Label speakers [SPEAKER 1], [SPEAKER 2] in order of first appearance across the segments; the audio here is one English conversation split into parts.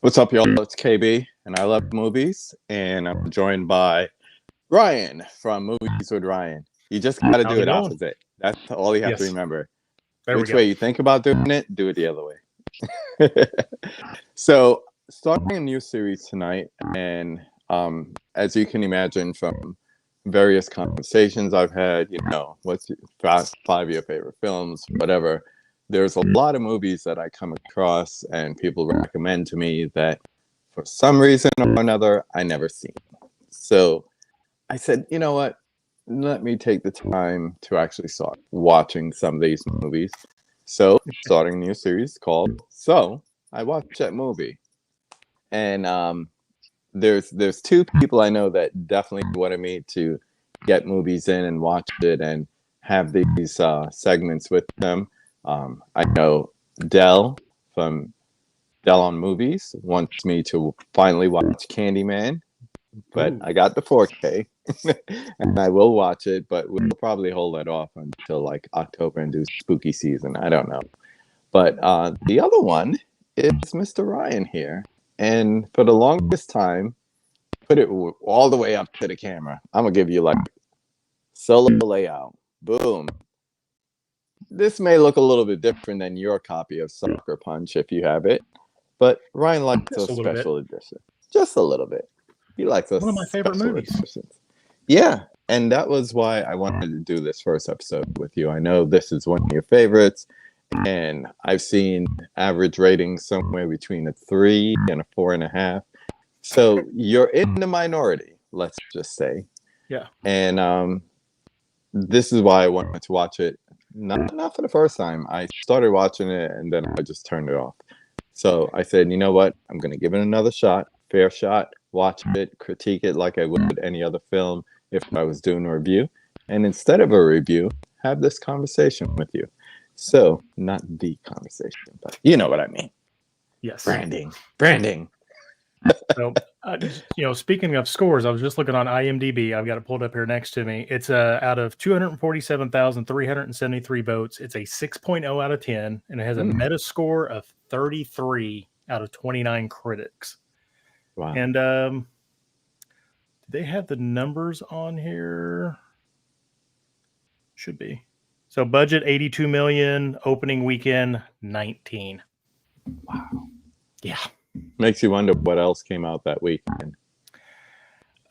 [SPEAKER 1] What's up, y'all? It's KB, and I love movies, and I'm joined by Ryan from Movies with Ryan. You just got to
[SPEAKER 2] How's
[SPEAKER 1] do
[SPEAKER 2] it
[SPEAKER 1] it
[SPEAKER 2] going?
[SPEAKER 1] opposite. That's all you have to
[SPEAKER 2] Yes.
[SPEAKER 1] remember.
[SPEAKER 2] There we
[SPEAKER 1] Which
[SPEAKER 2] go.
[SPEAKER 1] way you think about doing it, do it the other way. So, starting a new series tonight, and as you can imagine from various conversations I've had, what's your five of your favorite films, whatever. There's a lot of movies that I come across and people recommend to me that for some reason or another I never seen. So I said, you know what? Let me take the time to actually start watching some of these movies. So starting a new series called So I Watched That Movie. And there's two people I know that definitely wanted me to get movies in and watch it and have these segments with them. I know Dell from Dell on Movies wants me to finally watch Candyman, but
[SPEAKER 2] Ooh.
[SPEAKER 1] I got the 4K and I will watch it, but we'll probably hold that off until like October and do spooky season. I don't know. But the other one is Mr. Ryan here. And for the longest time, put it all the way up to the camera. I'm gonna give you like solo layout. Boom. This may look a little bit different than your copy of Sucker Punch if you have it, but Ryan likes
[SPEAKER 2] Just
[SPEAKER 1] a
[SPEAKER 2] a little bit.
[SPEAKER 1] special edition. Just a little bit. He likes a
[SPEAKER 2] One of my favorite
[SPEAKER 1] special
[SPEAKER 2] movies.
[SPEAKER 1] editions. Yeah, and that was why I wanted to do this first episode with you. I know this is one of your favorites, and I've seen average ratings somewhere between a 3 and a 4.5. So you're in the minority, let's just say.
[SPEAKER 2] Yeah.
[SPEAKER 1] And this is why I wanted to watch it. Not for the first time. I started watching it and then I just turned it off. So I said, you know what? I'm going to give it another shot, fair shot, watch it, critique it like I would any other film if I was doing a review. And instead of a review, have this conversation with you. So, not the conversation, but you know what I mean.
[SPEAKER 2] Yes.
[SPEAKER 1] Branding.
[SPEAKER 2] So, speaking of scores, I was just looking on IMDb. I've got it pulled up here next to me. It's out of 247,373 votes. It's a 6.0 out of 10, and it has a Metascore of 33 out of 29 critics.
[SPEAKER 1] Wow.
[SPEAKER 2] And do they have the numbers on here? Should be. So budget 82 million, opening weekend 19.
[SPEAKER 1] Wow.
[SPEAKER 2] Yeah.
[SPEAKER 1] Makes you wonder what else came out that weekend.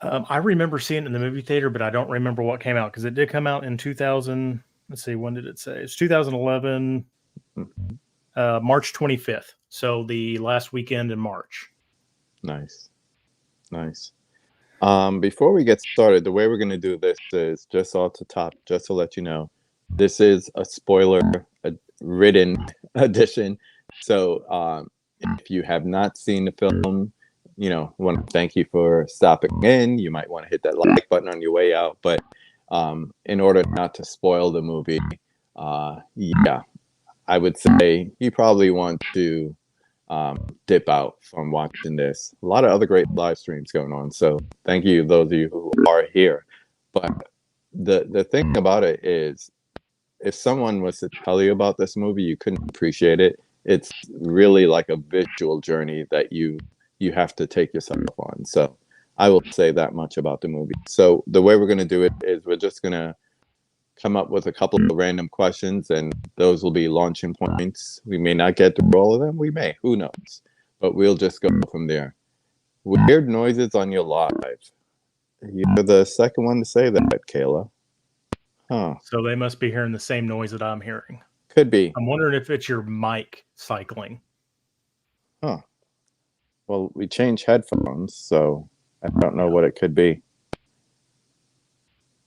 [SPEAKER 2] I remember seeing it in the movie theater, but I don't remember what came out because it did come out in 2000. Let's see, when did it say? It's 2011, March 25th. So the last weekend in March.
[SPEAKER 1] Nice. Before we get started, the way we're going to do this is just off the top, just to let you know, this is a spoiler-ridden edition. So if you have not seen the film, want to thank you for stopping in. You might want to hit that like button on your way out. But in order not to spoil the movie, yeah, I would say you probably want to dip out from watching this. A lot of other great live streams going on. So thank you, those of you who are here. But the thing about it is, if someone was to tell you about this movie, you couldn't appreciate it. It's really like a visual journey that you have to take yourself on. So I will say that much about the movie. So the way we're going to do it is we're just going to come up with a couple of random questions, and those will be launching points. We may not get through all of them. We may. Who knows? But we'll just go from there. Weird noises on your live. You're the second one to say that, Kayla. Huh.
[SPEAKER 2] So they must be hearing the same noise that I'm hearing.
[SPEAKER 1] Could be.
[SPEAKER 2] I'm wondering if it's your mic cycling.
[SPEAKER 1] Huh. Well, we changed headphones, so I don't know what it could be.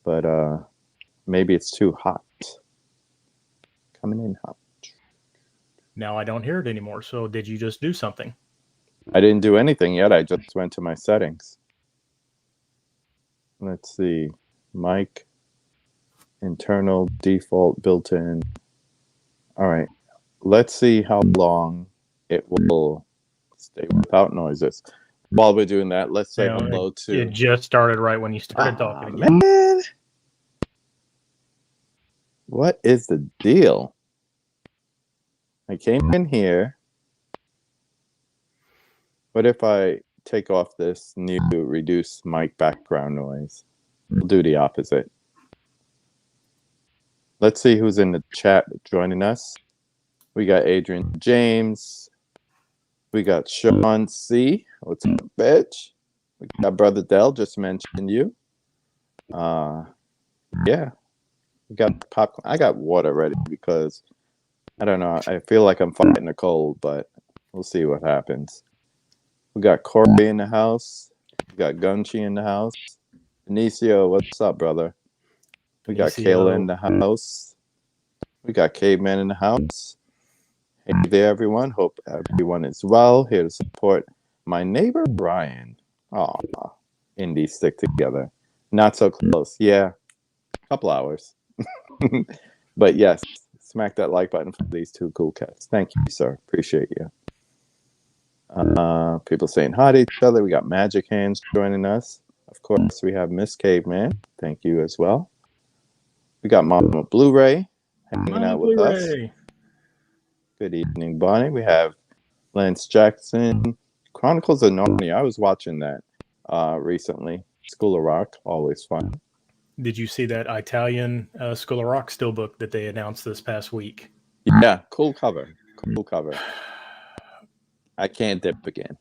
[SPEAKER 1] But maybe it's too hot. Coming in hot.
[SPEAKER 2] Now I don't hear it anymore. So did you just do something?
[SPEAKER 1] I didn't do anything yet. I just went to my settings. Let's see. Mic. Internal, default, built-in. All right. Let's see how long it will stay without noises. While we're doing that, let's say hello to...
[SPEAKER 2] It just started right when you started talking.
[SPEAKER 1] Man. What is the deal? I came in here. What if I take off this new reduced mic background noise? We'll do the opposite. Let's see who's in the chat joining us. We got Adrian James. We got Sean C. What's up, bitch? We got Brother Dell, just mentioned you. Yeah. We got popcorn. I got water ready because I don't know. I feel like I'm fighting a cold, but we'll see what happens. We got Corey in the house. We got Gunchi in the house. Benicio, what's up, brother? We got Kayla in the house. We got Caveman in the house. Hey there, everyone. Hope everyone is well. Here to support my neighbor, Ryan. Aw, indies stick together. Not so close. Yeah, a couple hours. But yes, smack that like button for these two cool cats. Thank you, sir. Appreciate you. People saying hi to each other. We got Magic Hands joining us. Of course, we have Miss Caveman. Thank you as well. We got Mama Blu-ray hanging out with us. Good evening, Bonnie. We have Lance Jackson. Chronicles of Narnia. I was watching that recently. School of Rock, always fun.
[SPEAKER 2] Did you see that Italian School of Rock steelbook that they announced this past week?
[SPEAKER 1] Yeah, cool cover. Cool cover. I can't dip again.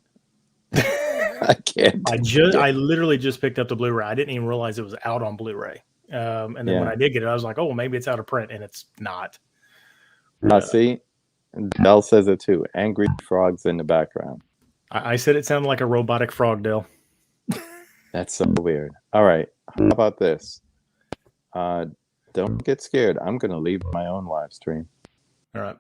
[SPEAKER 1] I can't.
[SPEAKER 2] I literally just picked up the Blu-ray. I didn't even realize it was out on Blu-ray. And then when I did get it, I was like, oh, well, maybe it's out of print, and it's not.
[SPEAKER 1] See, Dell says it too. Angry frogs in the background.
[SPEAKER 2] I said it sounded like a robotic frog, Dell.
[SPEAKER 1] That's so weird. All right, how about this? Don't get scared. I'm going to leave my own live stream.
[SPEAKER 2] All right.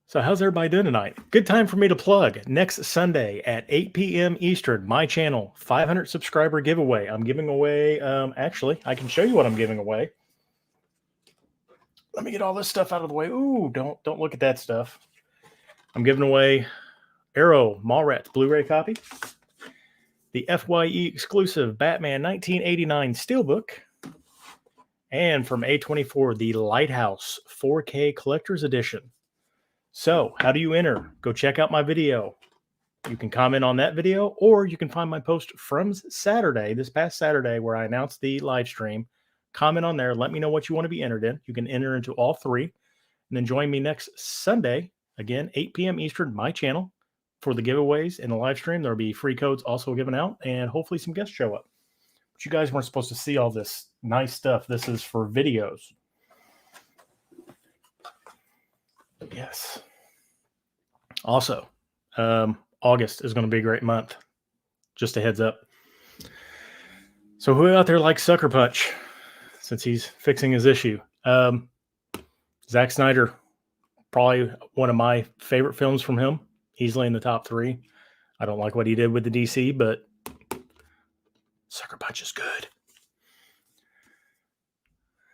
[SPEAKER 2] So how's everybody doing tonight? Good time for me to plug. Next Sunday at 8 p.m. Eastern, my channel, 500 subscriber giveaway. I'm giving away, actually, I can show you what I'm giving away. Let me get all this stuff out of the way. Ooh, don't look at that stuff. I'm giving away Arrow Mallrats Blu-ray copy, the FYE exclusive Batman 1989 Steelbook, and from A24, the Lighthouse 4K Collector's Edition. So, how do you enter? Go check out my video. You can comment on that video, or you can find my post from Saturday, this past Saturday, where I announced the live stream. Comment on there. Let me know what you want to be entered in. You can enter into all three. And then join me next Sunday, again, 8 p.m. Eastern, my channel, for the giveaways and the live stream. There'll be free codes also given out, and hopefully some guests show up. But you guys weren't supposed to see all this nice stuff. This is for videos. Yes. Also, August is going to be a great month. Just a heads up. So who out there likes Sucker Punch? Since he's fixing his issue. Zack Snyder, probably one of my favorite films from him. Easily in the top 3. I don't like what he did with the DC, but Sucker Punch is good.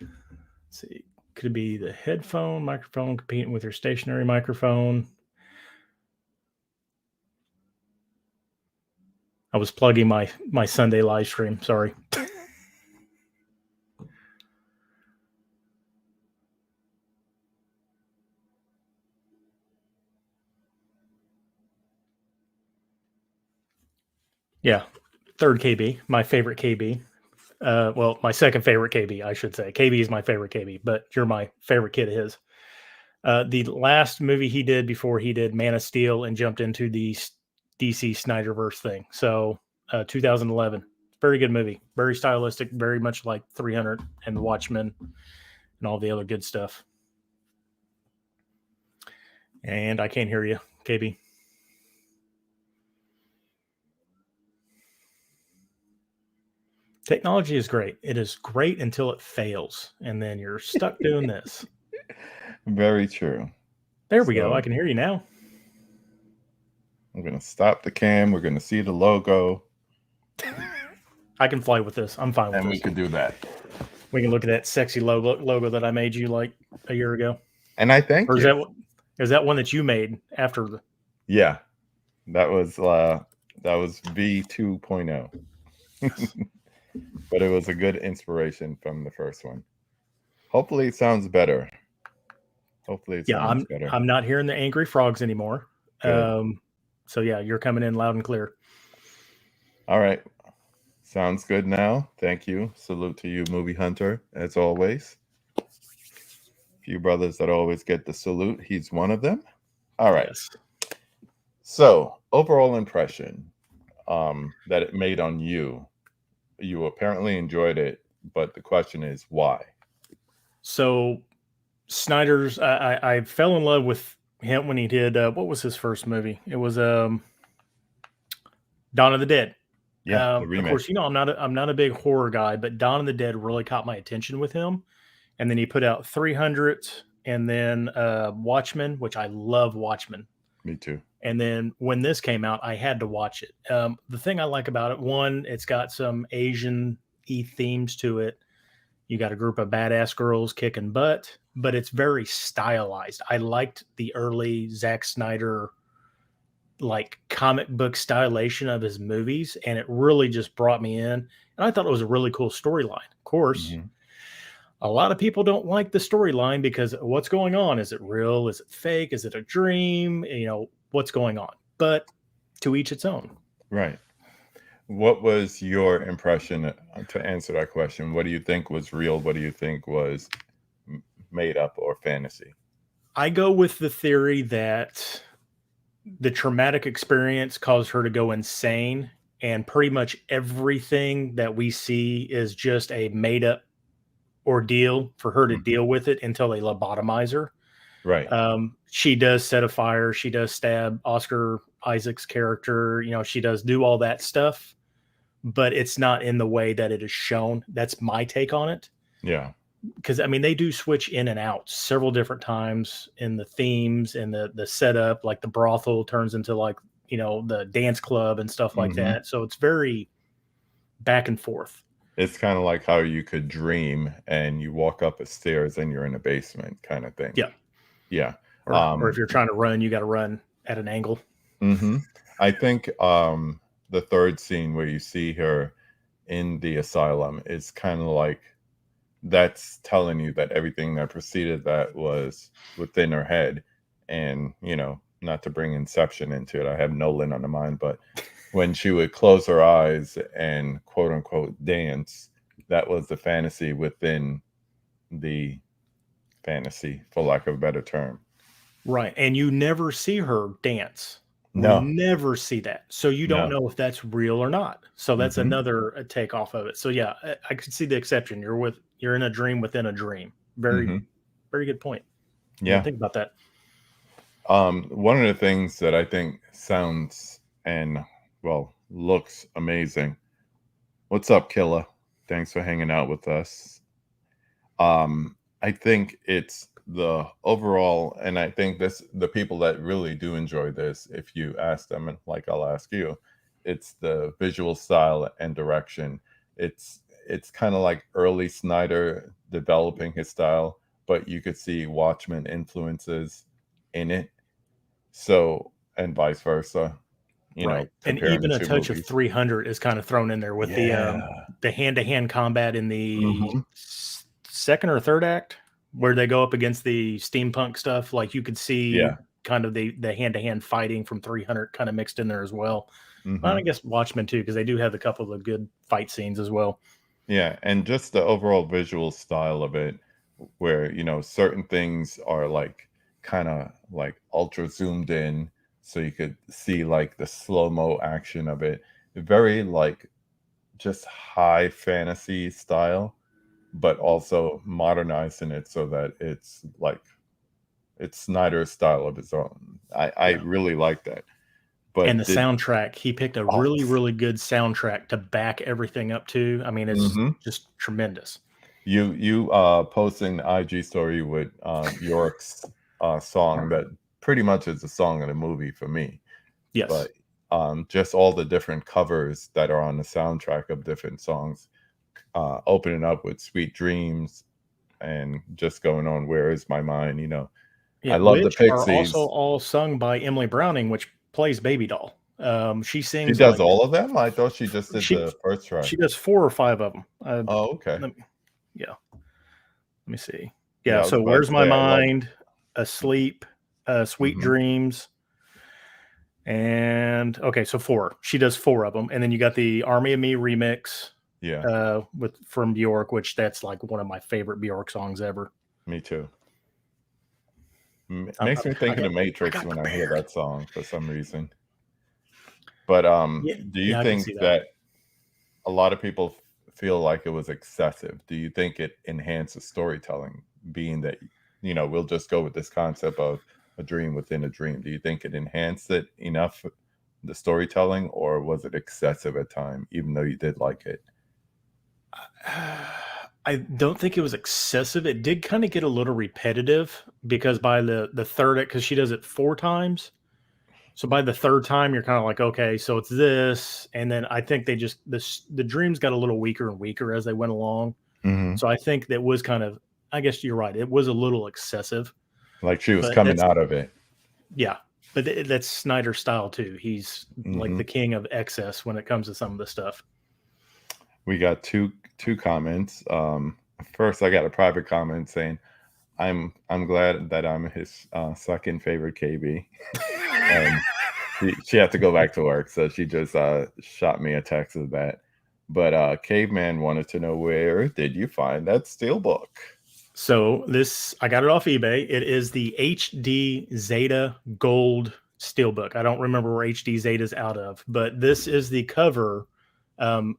[SPEAKER 2] Let's see. Could it be the headphone microphone competing with your stationary microphone? I was plugging my Sunday live stream. Sorry. Yeah. 3rd KB, my favorite KB. Well, my second favorite KB, I should say. KB is my favorite KB, but you're my favorite kid of his. The last movie he did before he did Man of Steel and jumped into the DC Snyderverse thing. So 2011. Very good movie. Very stylistic, very much like 300 and The Watchmen and all the other good stuff. And I can't hear you, KB. Technology is great. It is great until it fails, and then you're stuck doing this.
[SPEAKER 3] Very true.
[SPEAKER 2] There we go. I can hear you now.
[SPEAKER 3] I'm going to stop the cam. We're going to see the logo.
[SPEAKER 2] I can fly with this. I'm fine with this.
[SPEAKER 3] And we could do that.
[SPEAKER 2] We can look at that sexy logo that I made you like a year ago.
[SPEAKER 3] And I thank
[SPEAKER 2] you.
[SPEAKER 3] Or
[SPEAKER 2] is that one that you made after the...
[SPEAKER 3] Yeah. That was V 2.0. But it was a good inspiration from the first one. Hopefully it sounds better. Hopefully it sounds better.
[SPEAKER 2] I'm not hearing the angry frogs anymore. So yeah, you're coming in loud and clear.
[SPEAKER 3] All right. Sounds good now. Thank you. Salute to you, Movie Hunter, as always. Few brothers that always get the salute. He's one of them. All right.
[SPEAKER 2] Yes.
[SPEAKER 3] So, overall impression that it made on you. You apparently enjoyed it, but the question is why?
[SPEAKER 2] So Snyder's, I fell in love with him when he did, what was his first movie? It was Dawn of the Dead.
[SPEAKER 3] Yeah, the
[SPEAKER 2] Of
[SPEAKER 3] remake.
[SPEAKER 2] course, I'm not a big horror guy, but Dawn of the Dead really caught my attention with him. And then he put out 300 and then Watchmen, which I love Watchmen.
[SPEAKER 3] Me too.
[SPEAKER 2] And then when this came out, I had to watch it. The thing I like about it, one, it's got some Asian-y themes to it. You got a group of badass girls kicking butt, but it's very stylized. I liked the early Zack Snyder like comic book stylization of his movies, and it really just brought me in. And I thought it was a really cool storyline. Of course, a lot of people don't like the storyline because what's going on? Is it real? Is it fake? Is it a dream? What's going on? But to each its own.
[SPEAKER 3] Right. What was your impression to answer that question? What do you think was real? What do you think was made up or fantasy?
[SPEAKER 2] I go with the theory that the traumatic experience caused her to go insane, and pretty much everything that we see is just a made up ordeal for her to deal with it until they lobotomize her.
[SPEAKER 3] Right.
[SPEAKER 2] She does set a fire. She does stab Oscar Isaac's character. She does do all that stuff, but it's not in the way that it is shown. That's my take on it.
[SPEAKER 3] Yeah.
[SPEAKER 2] Because they do switch in and out several different times in the themes and the setup. Like the brothel turns into the dance club and stuff like that. So it's very back and forth.
[SPEAKER 3] It's kind of like how you could dream and you walk up a stairs and you're in a basement kind of thing.
[SPEAKER 2] Yeah.
[SPEAKER 3] Yeah.
[SPEAKER 2] Or if you're trying to run, you got to run at an angle.
[SPEAKER 3] I think the third scene where you see her in the asylum is kind of like that's telling you that everything that preceded that was within her head. And, not to bring Inception into it, I have Nolan on the mind, but when she would close her eyes and quote unquote dance, that was the fantasy within the fantasy, for lack of a better term.
[SPEAKER 2] Right. And you never see her dance.
[SPEAKER 3] No.
[SPEAKER 2] We never see that. So you don't know if that's real or not. So that's another take off of it. So yeah, I could see the exception. You're in a dream within a dream. Very, very good point.
[SPEAKER 3] Yeah.
[SPEAKER 2] Think about that.
[SPEAKER 3] One of the things that I think sounds and looks amazing. What's up, Killa? Thanks for hanging out with us. I think it's the overall, and I think the people that really do enjoy this, if you ask them, and like I'll ask you, it's the visual style and direction. It's kind of like early Snyder developing his style, but you could see Watchmen influences in it. So, and vice versa.
[SPEAKER 2] Right. And even a touch of 300 is kind of thrown in there with the hand-to-hand combat in the second or third act, where they go up against the steampunk stuff. Like you could see kind of the hand-to-hand fighting from 300 kind of mixed in there as well. Well, I guess Watchmen too, because they do have a couple of good fight scenes as well.
[SPEAKER 3] Yeah, and just the overall visual style of it, where certain things are like kind of like ultra zoomed in, so you could see like the slow-mo action of it. Very like just high fantasy style, but also modernizing it so that it's like it's Snyder's style of his own. I really like that. But
[SPEAKER 2] and the soundtrack, he picked a really, really good soundtrack to back everything up to. It's just tremendous.
[SPEAKER 3] You posting the IG story with York's song that pretty much is the song of the movie for me.
[SPEAKER 2] Yes.
[SPEAKER 3] But just all the different covers that are on the soundtrack of different songs, opening up with Sweet Dreams and just going on Where Is My Mind, I love the Pixies.
[SPEAKER 2] Are also all sung by Emily Browning, which plays Baby Doll. She sings.
[SPEAKER 3] She does all of them? I thought she just did the first track.
[SPEAKER 2] She does 4 or 5 of them.
[SPEAKER 3] Okay.
[SPEAKER 2] Let me see. Yeah. So Where's My Mind? Asleep, Sweet Dreams, And okay, so 4. She does 4 of them, and then you got the Army of Me remix
[SPEAKER 3] Yeah,
[SPEAKER 2] from Bjork, which that's like one of my favorite Bjork songs ever.
[SPEAKER 3] me too.
[SPEAKER 2] I'm,
[SPEAKER 3] Makes me think of The
[SPEAKER 2] I
[SPEAKER 3] Matrix
[SPEAKER 2] got
[SPEAKER 3] when I hear
[SPEAKER 2] prepared.
[SPEAKER 3] that song for some reason. But
[SPEAKER 2] Yeah,
[SPEAKER 3] do you
[SPEAKER 2] yeah, I can
[SPEAKER 3] think
[SPEAKER 2] see that.
[SPEAKER 3] that a lot of people feel like it was excessive? Do you think it enhances storytelling, being that we'll just go with this concept of a dream within a dream? Do you think it enhanced it enough, the storytelling, or was it excessive at time, even though you did like it?
[SPEAKER 2] I don't think it was excessive. It did kind of get a little repetitive because by the third, because she does it 4 times. So by the third time, you're kind of like, okay, so it's this, and then I think they just the dreams got a little weaker and weaker as they went along.
[SPEAKER 3] Hmm.
[SPEAKER 2] So I think that was kind of, I guess you're right, it was a little excessive,
[SPEAKER 3] Like she was
[SPEAKER 2] but
[SPEAKER 3] coming
[SPEAKER 2] that's
[SPEAKER 3] out of it.
[SPEAKER 2] yeah, but that's Snyder's style too. He's like
[SPEAKER 3] Hmm.
[SPEAKER 2] the king of excess when it comes to some of the stuff.
[SPEAKER 3] We got two comments. First, I got a private comment saying, I'm glad that I'm his second favorite KB. And she had to go back to work, so she just shot me a text of that. But Caveman wanted to know, where did you find that steelbook?
[SPEAKER 2] So this, I got it off eBay. It is the HD Zeta Gold Steelbook. I don't remember where HD Zeta's out of, but this is the cover. Um,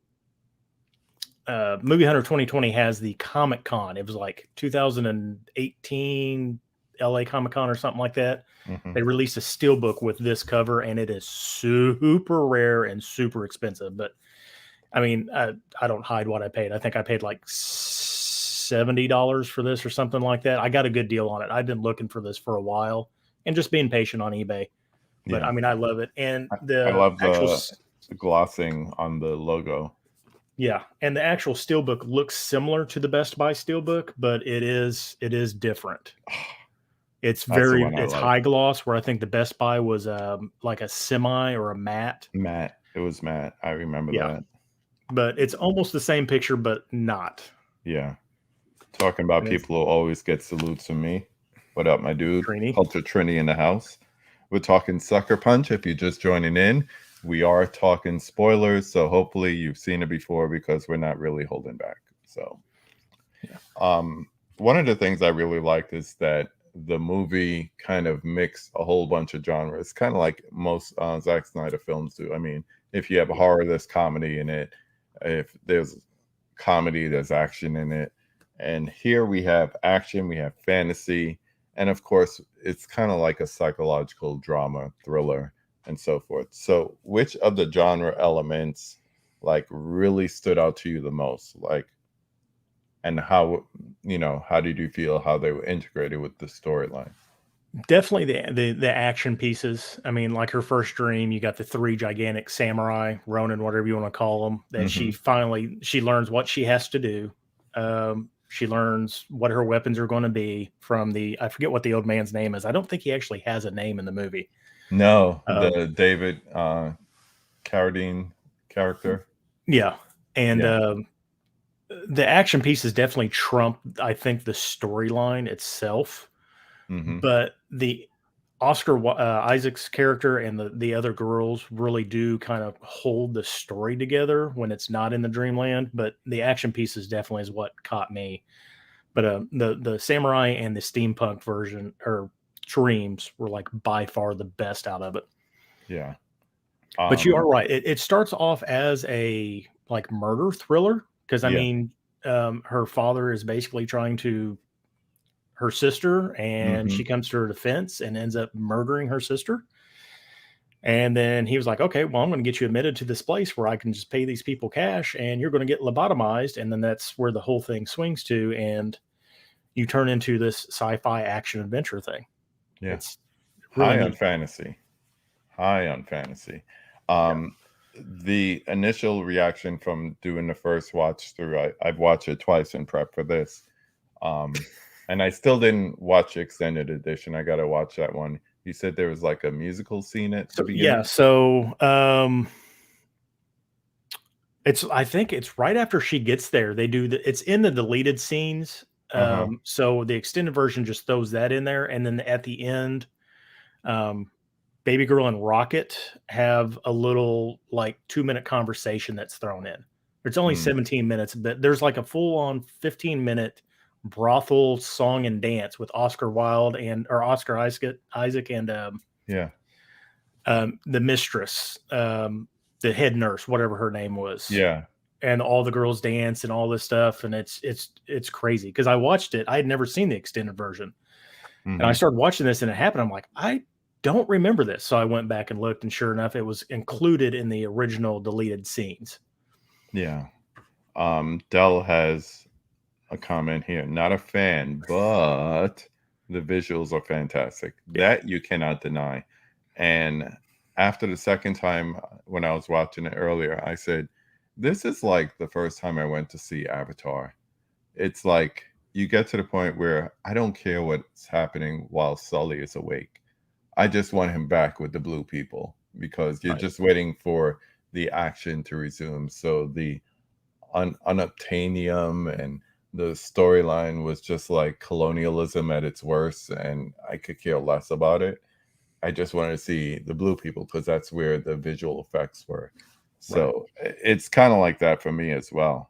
[SPEAKER 2] Movie Hunter 2020 has the Comic Con. It was like 2018 LA Comic Con or something like that.
[SPEAKER 3] Hmm.
[SPEAKER 2] They released a steelbook with this cover, and it is super rare and super expensive. But I mean, I don't hide what I paid. I think I paid like $70 for this or something like that. I got a good deal on it. I've been looking for this for a while and just being patient on eBay. But
[SPEAKER 3] Yeah,
[SPEAKER 2] I mean, I love it. And
[SPEAKER 3] I
[SPEAKER 2] the
[SPEAKER 3] love
[SPEAKER 2] actual,
[SPEAKER 3] the glossing on the logo.
[SPEAKER 2] yeah, and the actual steelbook looks similar to the Best Buy steelbook, but it is different.
[SPEAKER 3] That's the one I
[SPEAKER 2] It's
[SPEAKER 3] like.
[SPEAKER 2] high gloss, where I think the Best Buy was like a semi or a matte.
[SPEAKER 3] Matt. It was Matt. I remember
[SPEAKER 2] Yeah,
[SPEAKER 3] that.
[SPEAKER 2] but it's almost the same picture, but not.
[SPEAKER 3] Yeah. Talking about
[SPEAKER 2] And it's
[SPEAKER 3] people who always get salutes from me. What up, my dude?
[SPEAKER 2] Trini.
[SPEAKER 3] Culture Trini in the house. We're talking Sucker Punch. If you're just joining in, we are talking spoilers. So hopefully you've seen it before, because we're not really holding back. So,
[SPEAKER 2] Yeah.
[SPEAKER 3] One of the things I really liked is that the movie kind of mixed a whole bunch of genres, kind of like most Zack Snyder films do. I mean, if you have a
[SPEAKER 2] Yeah.
[SPEAKER 3] horror, there's comedy in it. If there's comedy, there's action in it. And here we have action, we have fantasy, and of course, it's kind of like a psychological drama, thriller, and so forth. So, which of the genre elements like really stood out to you the most? Like, and how did you feel how they were integrated with the storyline?
[SPEAKER 2] Definitely the action pieces. I mean, like her first dream, you got the 3 gigantic samurai, Ronin, whatever you want to call them, that
[SPEAKER 3] Hmm.
[SPEAKER 2] she learns what she has to do. She learns what her weapons are going to be from I forget what the old man's name is. I don't think he actually has a name in the movie.
[SPEAKER 3] No,
[SPEAKER 2] Um,
[SPEAKER 3] the David Carradine character.
[SPEAKER 2] yeah. And
[SPEAKER 3] Yeah.
[SPEAKER 2] the action pieces definitely trump, I think, the storyline itself.
[SPEAKER 3] Hmm.
[SPEAKER 2] But the Isaac's character and the other girls really do kind of hold the story together when it's not in the dreamland. But the action pieces definitely is what caught me. But the samurai and the steampunk version or dreams were like by far the best out of it.
[SPEAKER 3] Yeah.
[SPEAKER 2] But you
[SPEAKER 3] Um,
[SPEAKER 2] are right. It starts off as a like murder thriller because I
[SPEAKER 3] yeah.
[SPEAKER 2] mean, her father is basically trying to her sister, and
[SPEAKER 3] Hmm.
[SPEAKER 2] she comes to her defense and ends up murdering her sister. And then he was like, okay, well, I'm going to get you admitted to this place where I can just pay these people cash and you're going to get lobotomized. And then that's where the whole thing swings to. And you turn into this sci-fi action adventure thing.
[SPEAKER 3] Yeah.
[SPEAKER 2] It's really
[SPEAKER 3] High on
[SPEAKER 2] neat.
[SPEAKER 3] fantasy. High on fantasy.
[SPEAKER 2] Yeah.
[SPEAKER 3] The initial reaction from doing the first watch through, I've watched it twice in prep for this. And I still didn't watch the extended edition. I got to watch that one. You said there was like a musical scene at the
[SPEAKER 2] So, yeah.
[SPEAKER 3] beginning?
[SPEAKER 2] So, I think it's right after she gets there. They do it's in the deleted scenes.
[SPEAKER 3] Uh-huh.
[SPEAKER 2] So the extended version just throws that in there. And then at the end, um, Baby Girl and Rocket have a little like 2-minute conversation that's thrown in. It's only 17 minutes, but there's like a full on 15-minute brothel song and dance with Oscar Wilde or Oscar Isaac and
[SPEAKER 3] Yeah.
[SPEAKER 2] the mistress, the head nurse, whatever her name was.
[SPEAKER 3] Yeah.
[SPEAKER 2] And all the girls dance and all this stuff. And it's crazy. Cause I watched it. I had never seen the extended version. And I started watching this and it happened. I'm like, I don't remember this. So I went back and looked, and sure enough, it was included in the original deleted scenes.
[SPEAKER 3] Yeah. Dell has a comment here. Not a fan, but the visuals are fantastic. That you cannot deny. And after the second time when I was watching it earlier, I said, this is like the first time I went to see Avatar. It's like you get to the point where I don't care what's happening while Sully is awake. I just want him back with the blue people, because you're just waiting for the action to resume. So the unobtainium and the storyline was just like colonialism at its worst, and I could care less about it. I just wanted to see the blue people because that's where the visual effects were. So it's kind of like that for me as well.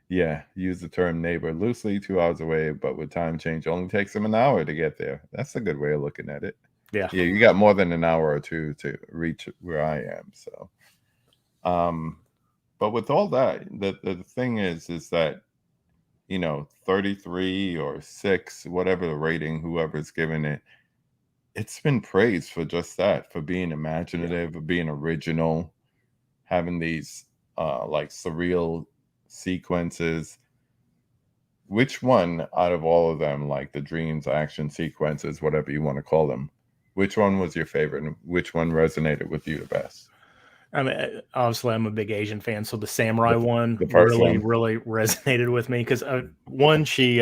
[SPEAKER 3] Yeah, use the term neighbor loosely, 2 hours away, but with time change only takes them an hour to get there. That's a good way of looking at it.
[SPEAKER 2] Yeah.
[SPEAKER 3] Yeah, you got more than an hour or two to reach where I am. So but with all that, the thing is that, 33 or 6, whatever the rating, whoever's given it, it's been praised for just that, for being imaginative, for being original, having these like surreal sequences. Which one out of all of them, like the dreams, action sequences, whatever you want to call them, which one was your favorite, and which one resonated with you the best?
[SPEAKER 2] I mean, obviously, I'm a big Asian fan, so the samurai one
[SPEAKER 3] the first
[SPEAKER 2] really,
[SPEAKER 3] one.
[SPEAKER 2] really resonated with me because one, she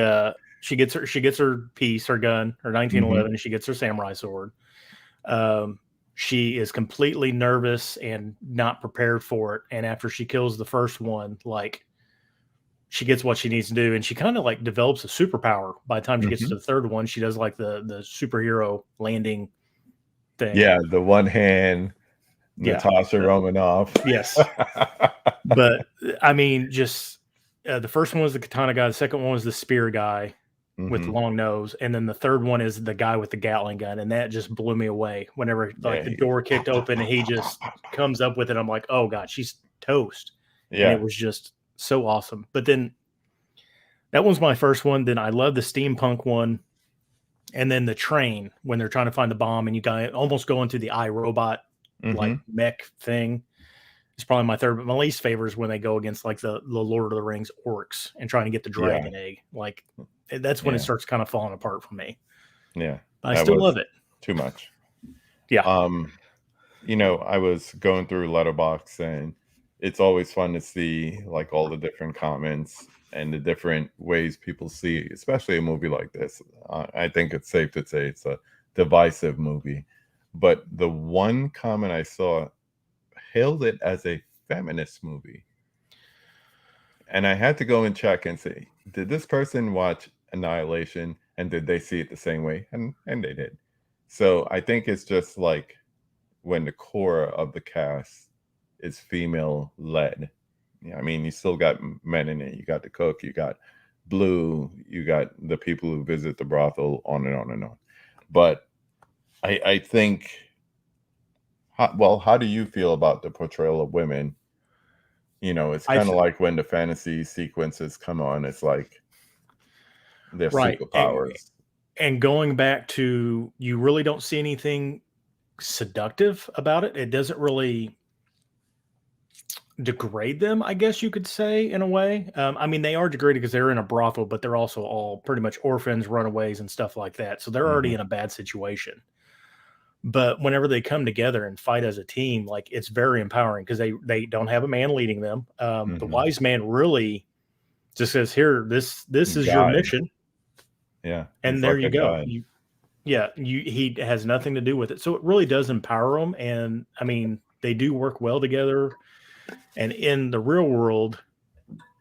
[SPEAKER 2] gets her piece, her gun, her 1911, and she gets her samurai sword. She is completely nervous and not prepared for it, and after she kills the first one, like she gets what she needs to do, and she kind of like develops a superpower. By the time she gets to the third one, she does like the superhero landing thing.
[SPEAKER 3] Yeah, the one hand. Natasha Romanoff.
[SPEAKER 2] Yes. But I mean, just the first one was the katana guy. The second one was the spear guy with the long nose. And then the third one is the guy with the Gatling gun. And that just blew me away whenever like the door kicked open and he just comes up with it. I'm like, oh God, she's toast. Yeah. And it was just so awesome. But then that one's my first one. Then I love the steampunk one. And then the train when they're trying to find the bomb and you guys almost go into the iRobot like mech thing. It's probably my third, but my least favorite is when they go against like the Lord of the Rings orcs and trying to get the dragon egg. Like that's when it starts kind of falling apart for me.
[SPEAKER 3] Yeah.
[SPEAKER 2] But I still love it.
[SPEAKER 3] Too much.
[SPEAKER 2] Yeah.
[SPEAKER 3] I was going through Letterboxd, and it's always fun to see like all the different comments and the different ways people see, especially a movie like this. I think it's safe to say it's a divisive movie. But the one comment I saw hailed it as a feminist movie. And I had to go and check and say, did this person watch Annihilation and did they see it the same way? And they did. So I think it's just like when the core of the cast is female led. Yeah, I mean, you still got men in it. You got the cook, you got Blue, you got the people who visit the brothel, on and on and on. But I think, how do you feel about the portrayal of women? It's kind of like when the fantasy sequences come on, it's like they're superpowers.
[SPEAKER 2] And going back to, you really don't see anything seductive about it. It doesn't really degrade them, I guess you could say, in a way. I mean, they are degraded because they're in a brothel, but they're also all pretty much orphans, runaways, and stuff like that. So they're already in a bad situation. But whenever they come together and fight as a team, like it's very empowering because they don't have a man leading them. The wise man really just says, "Here, this is your mission."
[SPEAKER 3] Yeah,
[SPEAKER 2] and there you go. He has nothing to do with it. So it really does empower them. And I mean, they do work well together. And in the real world,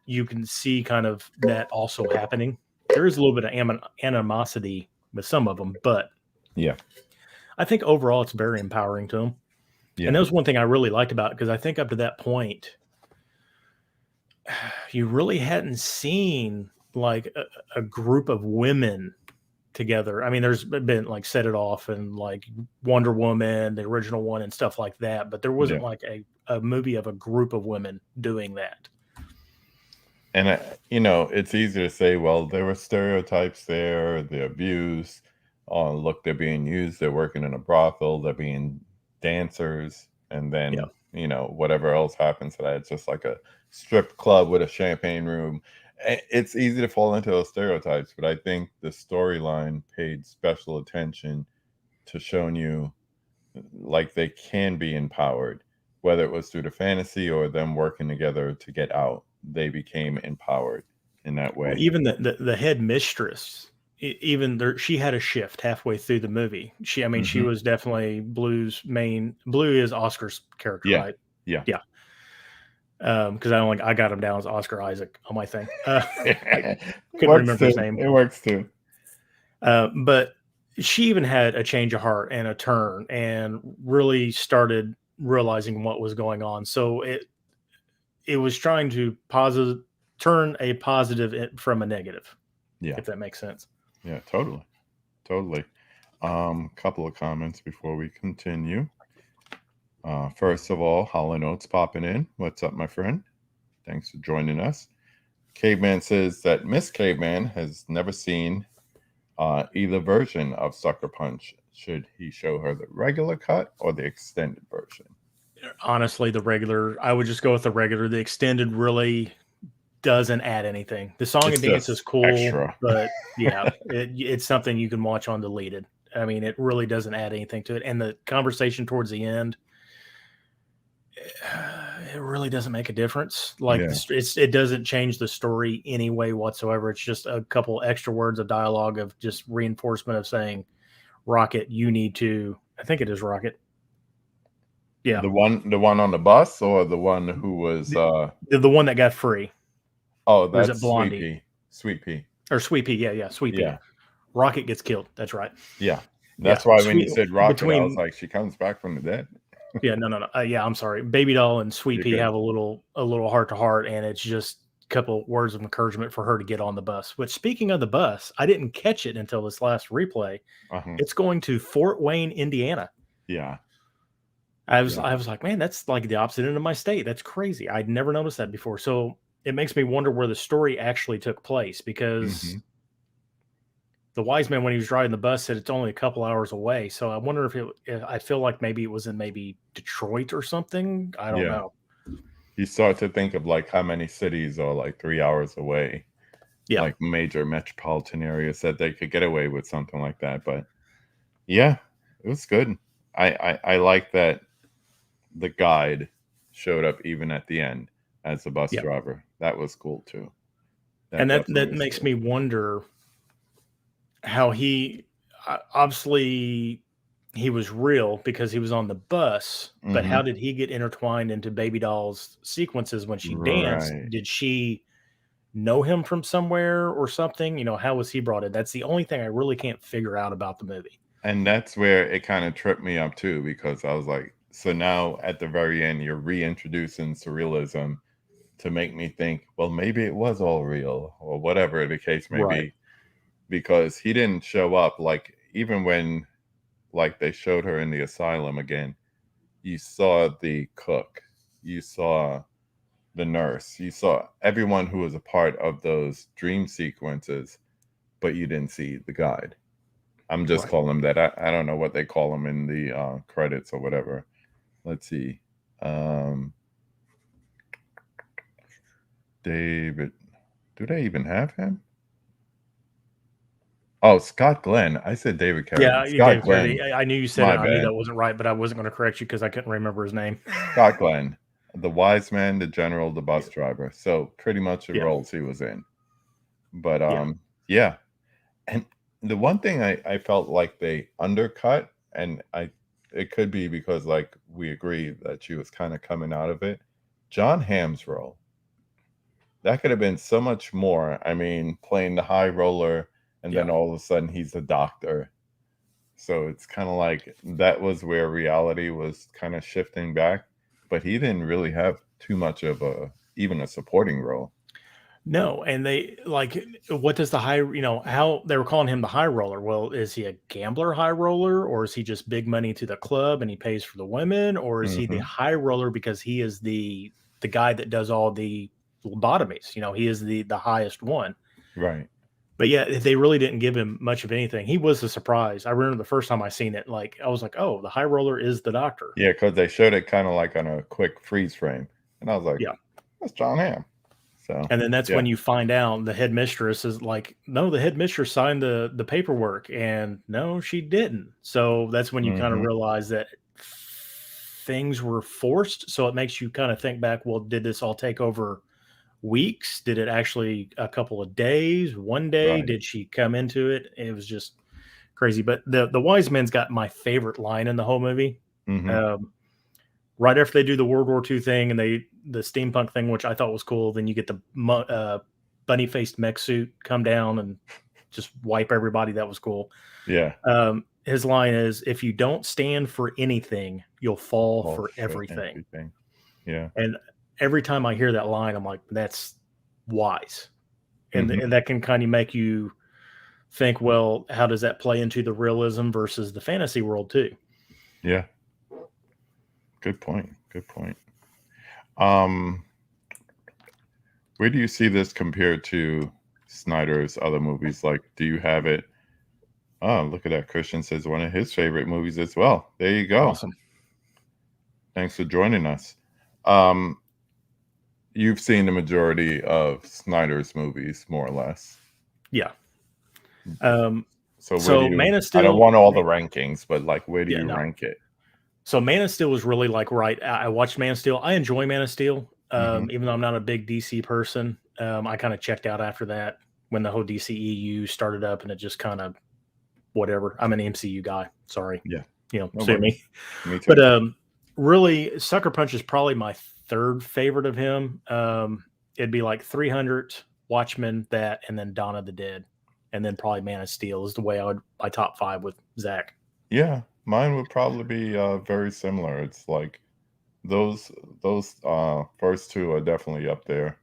[SPEAKER 2] you can see kind of that also happening. There is a little bit of animosity with some of them, but
[SPEAKER 3] Yeah.
[SPEAKER 2] I think overall it's very empowering to him.
[SPEAKER 3] Yeah.
[SPEAKER 2] And that was one thing I really liked about it, because I think up to that point, you really hadn't seen like a group of women together. I mean, there's been like Set It Off and like Wonder Woman, the original one, and stuff like that, but there wasn't
[SPEAKER 3] Yeah.
[SPEAKER 2] like a movie of a group of women doing that.
[SPEAKER 3] And you know, it's easy to say, well, there were stereotypes there, the abuse. Oh, look, they're being used. They're working in a brothel. They're being dancers, and
[SPEAKER 2] Yeah.
[SPEAKER 3] then you know whatever else happens to that. It's just like a strip club with a champagne room. It's easy to fall into those stereotypes, but I think the storyline paid special attention to showing you like they can be empowered, whether it was through the fantasy or them working together to get out. They became empowered in that
[SPEAKER 2] Well,
[SPEAKER 3] way.
[SPEAKER 2] even the head mistress, even there, she had a shift halfway through the movie. I mean, she
[SPEAKER 3] Hmm.
[SPEAKER 2] was definitely Blue's main. Blue is Oscar's character,
[SPEAKER 3] Yeah,
[SPEAKER 2] right?
[SPEAKER 3] yeah.
[SPEAKER 2] Yeah. Because I got him down as Oscar Isaac on my thing. I couldn't
[SPEAKER 3] Works
[SPEAKER 2] remember his
[SPEAKER 3] too.
[SPEAKER 2] name.
[SPEAKER 3] It works too.
[SPEAKER 2] But she even had a change of heart and a turn, and really started realizing what was going on. So it was trying to turn a positive from a negative,
[SPEAKER 3] Yeah,
[SPEAKER 2] if that makes sense.
[SPEAKER 3] yeah, totally, totally. Couple of comments before we continue. First of all, Hollow Notes popping in. What's up, my friend? Thanks for joining us. Caveman says that Miss Caveman has never seen either version of Sucker Punch. Should he show her the regular cut or the extended version?
[SPEAKER 2] Honestly, the regular, I would just go with the regular. The extended really doesn't add anything. The song
[SPEAKER 3] It's
[SPEAKER 2] and dance is
[SPEAKER 3] just
[SPEAKER 2] cool,
[SPEAKER 3] extra.
[SPEAKER 2] but yeah, it's something you can watch on deleted. I mean, it really doesn't add anything to it. And the conversation towards the end, it really doesn't make a difference. Like
[SPEAKER 3] Yeah.
[SPEAKER 2] it doesn't change the story any way whatsoever. It's just a couple extra words of dialogue of just reinforcement of saying, Rocket, you need to. I think it is Rocket. Yeah,
[SPEAKER 3] The one on the bus or the one who was
[SPEAKER 2] the one that got free.
[SPEAKER 3] oh,
[SPEAKER 2] Or is it
[SPEAKER 3] that's Sweet
[SPEAKER 2] Blondie
[SPEAKER 3] Pea. Sweet Pea.
[SPEAKER 2] or Sweet Pea? Yeah, Sweet Pea.
[SPEAKER 3] Yeah.
[SPEAKER 2] Rocket gets killed. That's right.
[SPEAKER 3] Yeah.
[SPEAKER 2] Yeah,
[SPEAKER 3] That's why when you
[SPEAKER 2] Sweet
[SPEAKER 3] said Rocket, I was
[SPEAKER 2] between.
[SPEAKER 3] like, she comes back from the dead.
[SPEAKER 2] Yeah, no. Yeah, I'm sorry. Baby Doll and Sweet
[SPEAKER 3] You're
[SPEAKER 2] Pea
[SPEAKER 3] good.
[SPEAKER 2] have a little heart to heart, and it's just a couple words of encouragement for her to get on the bus. Which, speaking of the bus, I didn't catch it until this last replay.
[SPEAKER 3] Uh-huh.
[SPEAKER 2] It's going to Fort Wayne, Indiana.
[SPEAKER 3] Yeah.
[SPEAKER 2] I
[SPEAKER 3] Yeah.
[SPEAKER 2] was like, man, that's like the opposite end of my state. That's crazy. I'd never noticed that before. So it makes me wonder where the story actually took place, because
[SPEAKER 3] Hmm.
[SPEAKER 2] the wise man, when he was driving the bus, said it's only a couple hours away. So I wonder I feel like maybe it was in maybe Detroit or something. I don't
[SPEAKER 3] Yeah.
[SPEAKER 2] know.
[SPEAKER 3] You start to think of like how many cities are like 3 hours away,
[SPEAKER 2] Yeah.
[SPEAKER 3] like major metropolitan areas that they could get away with something like that. But yeah, it was good. I like that the guide showed up even at the end as the bus
[SPEAKER 2] Yeah.
[SPEAKER 3] driver. That was cool too.
[SPEAKER 2] And that
[SPEAKER 3] definitely was
[SPEAKER 2] makes
[SPEAKER 3] cool.
[SPEAKER 2] me wonder how he obviously he was real because he was on the bus, but how
[SPEAKER 3] Mhm.
[SPEAKER 2] did he get intertwined into Baby Doll's sequences when she danced?
[SPEAKER 3] Right.
[SPEAKER 2] Did she know him from somewhere or something? You know, how was he brought in? That's the only thing I really can't figure out about the movie.
[SPEAKER 3] And that's where it kind of tripped me up too, because I was like, so now at the very end, you're reintroducing surrealism to make me think, well, maybe it was all real or whatever the case may
[SPEAKER 2] Right.
[SPEAKER 3] be, because he didn't show up. Like, even when like they showed her in the asylum again, you saw the cook, you saw the nurse, you saw everyone who was a part of those dream sequences, but you didn't see the guide. I'm just
[SPEAKER 2] Right.
[SPEAKER 3] calling them that. I don't know what they call them in the credits or whatever. Let's see. David. Do they even have him? Oh, Scott Glenn. I said David
[SPEAKER 2] Yeah,
[SPEAKER 3] Carradine. Scott
[SPEAKER 2] David
[SPEAKER 3] Glenn.
[SPEAKER 2] Carradine. I knew you said it.
[SPEAKER 3] My
[SPEAKER 2] I knew
[SPEAKER 3] bad.
[SPEAKER 2] that wasn't right, but I wasn't going to correct you because I couldn't remember his name.
[SPEAKER 3] Scott Glenn. The wise man, the general, the bus
[SPEAKER 2] Yeah.
[SPEAKER 3] driver. So pretty much the
[SPEAKER 2] Yeah.
[SPEAKER 3] roles he was in. But
[SPEAKER 2] Yeah.
[SPEAKER 3] yeah. And the one thing I felt like they undercut, and it could be because like we agree that she was kind of coming out of it. John Hamm's role. That could have been so much more. I mean, playing the high roller and then
[SPEAKER 2] Yeah.
[SPEAKER 3] all of a sudden he's a doctor. So it's kind of like that was where reality was kind of shifting back, but he didn't really have too much of even a supporting role.
[SPEAKER 2] No, and they like what does the high, how they were calling him the high roller. Well, is he a gambler high roller, or is he just big money to the club and he pays for the women, or is he the
[SPEAKER 3] Hmm.
[SPEAKER 2] high roller because he is the guy that does all the lobotomies? He is the highest one.
[SPEAKER 3] Right.
[SPEAKER 2] But yeah, they really didn't give him much of anything. He was a surprise. I remember the first time I seen it, like I was like, "Oh, the high roller is the doctor."
[SPEAKER 3] Yeah, because they showed it kind of like on a quick freeze frame, and I was like,
[SPEAKER 2] Yeah.
[SPEAKER 3] "That's John Hamm." So
[SPEAKER 2] And then that's
[SPEAKER 3] yeah.
[SPEAKER 2] when you find out the headmistress is like, no, the headmistress signed the paperwork, and no, she didn't. So that's when you kind of
[SPEAKER 3] Hmm.
[SPEAKER 2] realize that things were forced. So it makes you kind of think back, well, did this all take over weeks? Did it actually a couple of days? One day?
[SPEAKER 3] Right.
[SPEAKER 2] Did she come into it? It was just crazy. But the wise men's got my favorite line in the whole movie.
[SPEAKER 3] Hmm.
[SPEAKER 2] Um, right after they do the World War II thing and the steampunk thing, which I thought was cool, then you get the bunny faced mech suit come down and just wipe everybody. That was cool.
[SPEAKER 3] Yeah.
[SPEAKER 2] His line is, "If you don't stand for anything, you'll fall
[SPEAKER 3] All
[SPEAKER 2] for
[SPEAKER 3] for
[SPEAKER 2] everything."
[SPEAKER 3] everything. Yeah.
[SPEAKER 2] And every time I hear that line, I'm like, that's wise, and
[SPEAKER 3] Hmm.
[SPEAKER 2] that can kind of make you think, well, how does that play into the realism versus the fantasy world too?
[SPEAKER 3] Yeah. Good point. Good point. Um, where do you see this compared to Snyder's other movies? Like, do you have it? Oh, look at that. Christian says one of his favorite movies as well. There you go.
[SPEAKER 2] Awesome.
[SPEAKER 3] Thanks for joining us. Um, you've seen the majority of Snyder's movies, more or less.
[SPEAKER 2] Yeah. Um,
[SPEAKER 3] So where do
[SPEAKER 2] so
[SPEAKER 3] you?
[SPEAKER 2] Man of
[SPEAKER 3] I don't
[SPEAKER 2] Steel,
[SPEAKER 3] want all the rankings, but like, where do
[SPEAKER 2] yeah,
[SPEAKER 3] you
[SPEAKER 2] no.
[SPEAKER 3] rank it?
[SPEAKER 2] So Man of Steel was really like right. I watched Man of Steel. I enjoy Man of Steel,
[SPEAKER 3] Hmm.
[SPEAKER 2] even though I'm not a big DC person. I kind of checked out after that when the whole DCEU started up, and it just kind of whatever. I'm an MCU guy. Sorry,
[SPEAKER 3] Yeah, no
[SPEAKER 2] sue me.
[SPEAKER 3] worries. Me
[SPEAKER 2] But
[SPEAKER 3] too.
[SPEAKER 2] really, Sucker Punch is probably my third favorite of him. It'd be like 300, Watchmen, that, and then Dawn of the Dead, and then probably Man of Steel is the way I would my top five with Zach.
[SPEAKER 3] Yeah, mine would probably be very similar. It's like those those first two are definitely up there.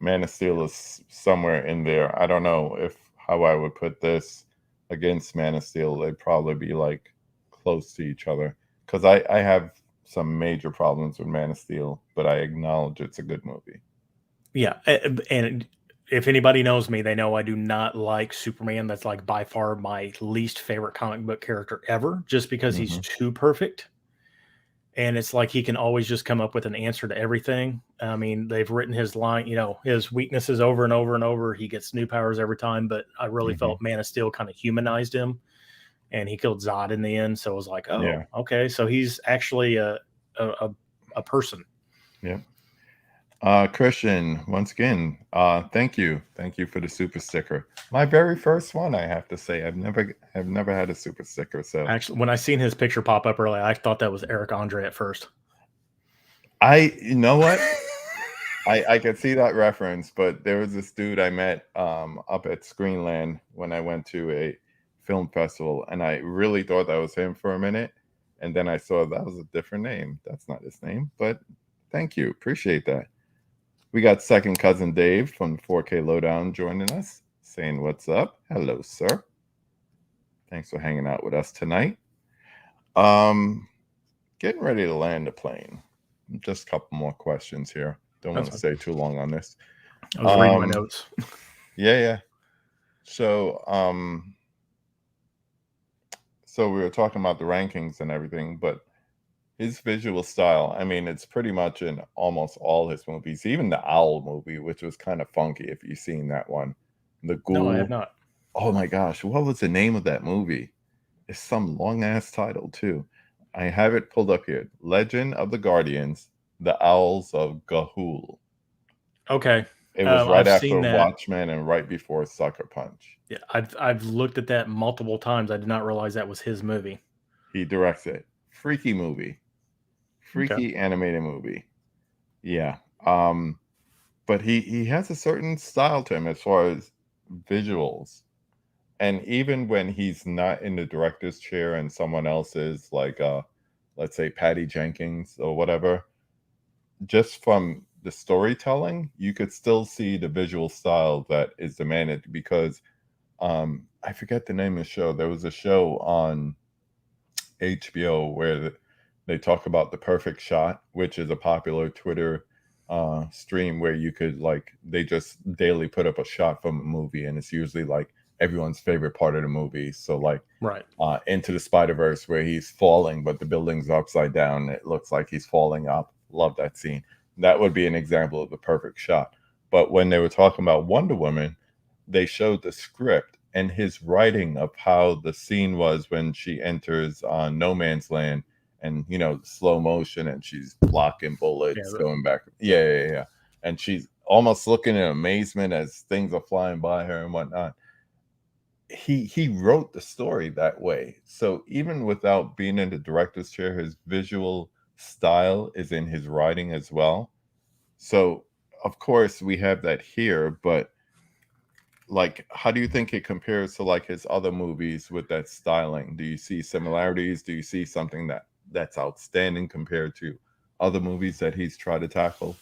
[SPEAKER 3] Man of Steel is somewhere in there. I don't know if how I would put this against Man of Steel. They'd probably be like close to each other because I have some major problems with Man of Steel, but I acknowledge it's a good movie.
[SPEAKER 2] Yeah, and if anybody knows me, they know I do not like Superman. That's like by far my least favorite comic book character ever, just because he's
[SPEAKER 3] Hmm.
[SPEAKER 2] too perfect. And it's like he can always just come up with an answer to everything. I mean, they've written his line, his weaknesses over and over and over. He gets new powers every time, but I really
[SPEAKER 3] Hmm.
[SPEAKER 2] felt Man of Steel kind of humanized him, and he killed Zod in the end. So I was like, oh,
[SPEAKER 3] Yeah,
[SPEAKER 2] okay, so he's actually a, a person.
[SPEAKER 3] yeah. Christian, once again, thank you for the super sticker. My very first one, I have to say. I've never had a super sticker, so
[SPEAKER 2] Actually, when I seen his picture pop up earlier, I thought that was Eric Andre at first.
[SPEAKER 3] you know what? I could see that reference, but there was this dude I met up at Screenland when I went to a film festival, and I really thought that was him for a minute, and then I saw that was a different name. That's not his name, but thank you, appreciate that. We got second cousin Dave from the 4K Lowdown joining us, saying what's up. Hello, sir. Thanks for hanging out with us tonight. Um, getting ready to land the plane. Just a couple more questions here. Don't want
[SPEAKER 2] That's
[SPEAKER 3] to
[SPEAKER 2] fine.
[SPEAKER 3] stay too long on this.
[SPEAKER 2] I was reading my
[SPEAKER 3] Um,
[SPEAKER 2] notes.
[SPEAKER 3] yeah. So we were talking about the rankings and everything, but his visual style, I mean, it's pretty much in almost all his movies, even the Owl movie, which was kind of funky if you've seen that one. The
[SPEAKER 2] No, I have
[SPEAKER 3] Ghoul.
[SPEAKER 2] not.
[SPEAKER 3] Oh my gosh, what was the name of that movie? It's some long ass title too. I have it pulled up here. Legend of the Guardians, The Owls of Ga'Hoole.
[SPEAKER 2] Okay,
[SPEAKER 3] It was right
[SPEAKER 2] I've seen
[SPEAKER 3] after
[SPEAKER 2] that.
[SPEAKER 3] Watchmen and right before Sucker Punch.
[SPEAKER 2] Yeah, I've looked at that multiple times. I did not realize that was his movie.
[SPEAKER 3] He directs it. Freaky movie.
[SPEAKER 2] Okay.
[SPEAKER 3] Freaky animated movie. Yeah. But he has a certain style to him as far as visuals. And even when he's not in the director's chair and someone else is, like, let's say Patty Jenkins or whatever, just from the storytelling, you could still see the visual style that is demanded. Because I forget the name of the show. There was a show on HBO where they talk about the perfect shot, which is a popular Twitter stream where you could, like, they just daily put up a shot from a movie, and it's usually like everyone's favorite part of the movie. So, like,
[SPEAKER 2] Right.
[SPEAKER 3] Into the Spider-Verse, where he's falling, but the building's upside down. It looks like he's falling up. Love that scene. That would be an example of the perfect shot. But when they were talking about Wonder Woman, they showed the script and his writing of how the scene was when she enters no man's land, and, slow motion, and she's blocking bullets going back. Yeah. And she's almost looking in amazement as things are flying by her and whatnot. He wrote the story that way. So even without being in the director's chair, his visual style is in his writing as well. So of course we have that here, but, like, how do you think it compares to, like, his other movies with that styling? Do you see similarities? Do you see something that's outstanding compared to other movies that he's tried to tackle?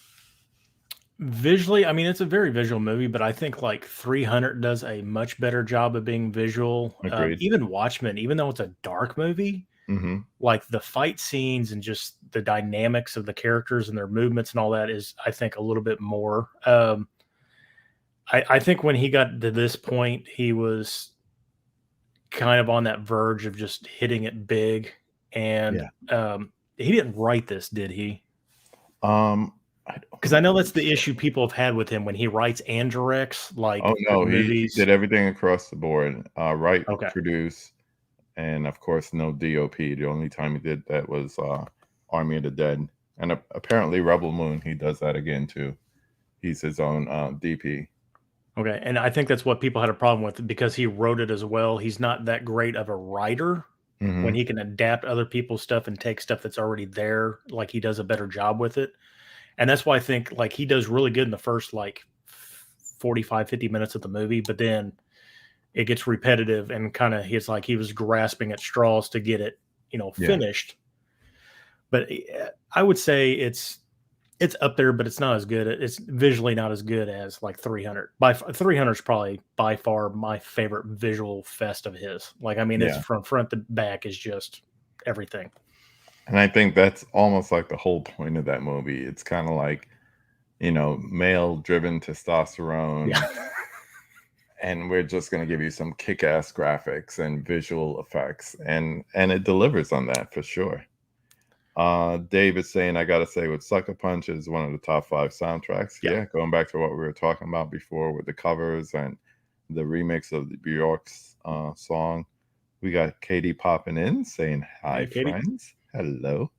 [SPEAKER 2] Visually, I mean, it's a very visual movie, but I think like 300 does a much better job of being visual.
[SPEAKER 3] Agreed.
[SPEAKER 2] Even Watchmen, even though it's a dark movie,
[SPEAKER 3] Mm-hmm.
[SPEAKER 2] like the fight scenes and just the dynamics of the characters and their movements and all that is, I think, a little bit more. I think when he got to this point, he was kind of on that verge of just hitting it big. And he didn't write this, did he? Because I know that's the issue people have had with him when he writes and directs, like,
[SPEAKER 3] Oh
[SPEAKER 2] for
[SPEAKER 3] no,
[SPEAKER 2] the
[SPEAKER 3] he
[SPEAKER 2] movies.
[SPEAKER 3] did everything across the board. Write,
[SPEAKER 2] Okay.
[SPEAKER 3] produce, and of course no DOP. The only time he did that was Army of the Dead, and apparently Rebel Moon. He does that again too. He's his own DP.
[SPEAKER 2] Okay, and I think that's what people had a problem with because he wrote it as well. He's not that great of a writer
[SPEAKER 3] Mm-hmm.
[SPEAKER 2] when he can adapt other people's stuff and take stuff that's already there. Like, he does a better job with it. And that's why I think, like, he does really good in the first, like, 45, 50 minutes of the movie, but then it gets repetitive and kind of, it's like he was grasping at straws to get it, finished. But I would say it's up there, but it's not as good. It's visually not as good as, like, 300. 300 is probably by far my favorite visual fest of his. Like, I mean, it's from front to back is just everything.
[SPEAKER 3] And I think that's almost like the whole point of that movie. It's kind of like, male-driven testosterone.
[SPEAKER 2] Yeah.
[SPEAKER 3] And we're just going to give you some kick-ass graphics and visual effects. And it delivers on that for sure. Dave is saying, I got to say, with Sucker Punch is one of the top 5 soundtracks. Yeah, going back to what we were talking about before with the covers and the remix of the Bjork's song. We got Katie popping in saying, hi,
[SPEAKER 2] Hey, Katie.
[SPEAKER 3] friends. Hello.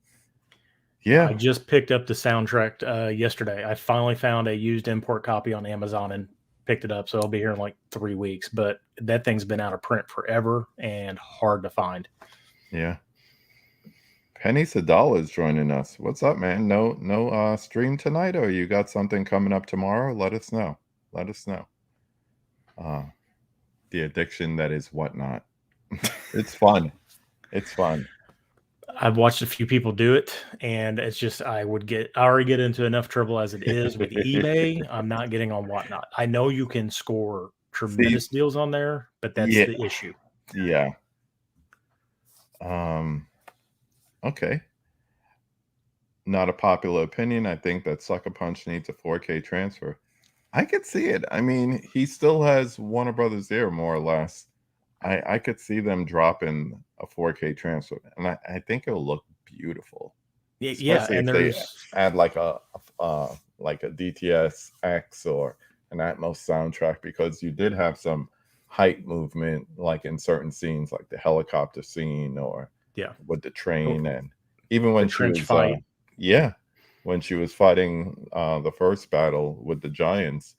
[SPEAKER 3] Yeah.
[SPEAKER 2] I just picked up the soundtrack yesterday. I finally found a used import copy on Amazon and picked it up. So I'll be here in like 3 weeks. But that thing's been out of print forever and hard to find.
[SPEAKER 3] Yeah. Penny Sadal is joining us. What's up, man? No stream tonight, or you got something coming up tomorrow? Let us know. Let us know. The addiction that is Whatnot. It's fun. It's fun.
[SPEAKER 2] I've watched a few people do it, and it's just I already get into enough trouble as it is with eBay. I'm not getting on Whatnot. I know you can score tremendous deals on there, but that's the issue.
[SPEAKER 3] Yeah. Okay. Not a popular opinion. I think that Sucker Punch needs a 4K transfer. I could see it. I mean, he still has Warner Brothers there, more or less. I could see them dropping a 4K transfer, and I think it'll look beautiful.
[SPEAKER 2] Yeah, and
[SPEAKER 3] if they add like a DTS X or an Atmos soundtrack, because you did have some height movement, like in certain scenes, like the helicopter scene or with the train, and even when she was
[SPEAKER 2] fight.
[SPEAKER 3] When she was fighting the first battle with the giants,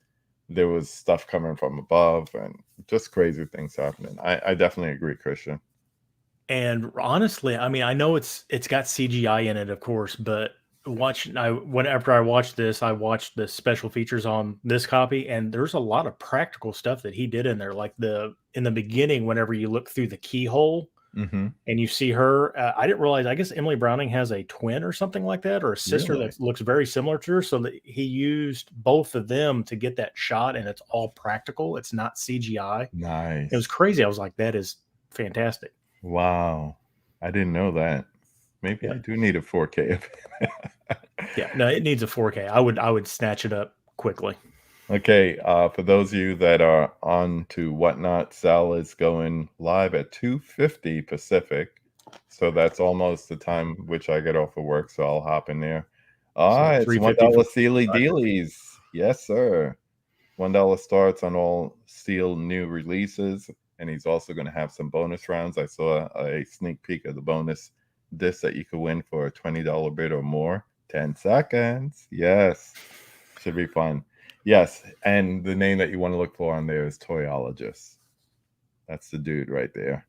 [SPEAKER 3] there was stuff coming from above and just crazy things happening. I definitely agree, Christian.
[SPEAKER 2] And honestly, I mean, I know it's got CGI in it, of course, but Whenever I watched this, I watched the special features on this copy, and there's a lot of practical stuff that he did in there. Like in the beginning, whenever you look through the keyhole
[SPEAKER 3] Mm-hmm.
[SPEAKER 2] and you see her, I didn't realize. I guess Emily Browning has a twin or something like that, or a sister
[SPEAKER 3] Really?
[SPEAKER 2] that looks very similar to her. So that he used both of them to get that shot, and it's all practical. It's not CGI. It was
[SPEAKER 3] Nice.
[SPEAKER 2] crazy. I was like, that is fantastic.
[SPEAKER 3] Wow. I didn't know that. Maybe
[SPEAKER 2] Yeah.
[SPEAKER 3] I do need a 4K of it.
[SPEAKER 2] Yeah, no, it needs a 4K. I would snatch it up quickly.
[SPEAKER 3] Okay, for those of you that are on to Whatnot, Sal is going live at 2:50 Pacific. So that's almost the time which I get off of work, so I'll hop in there.
[SPEAKER 2] So
[SPEAKER 3] It's
[SPEAKER 2] $3.50
[SPEAKER 3] $1 Sealy Dealies. Yes, sir. $1 starts on all Seal new releases, and he's also going to have some bonus rounds. I saw a sneak peek of the bonus disc that you could win for a $20 bid or more. 10 seconds. Yes. Should be fun. Yes, and the name that you want to look for on there is Toyologist. That's the dude right there.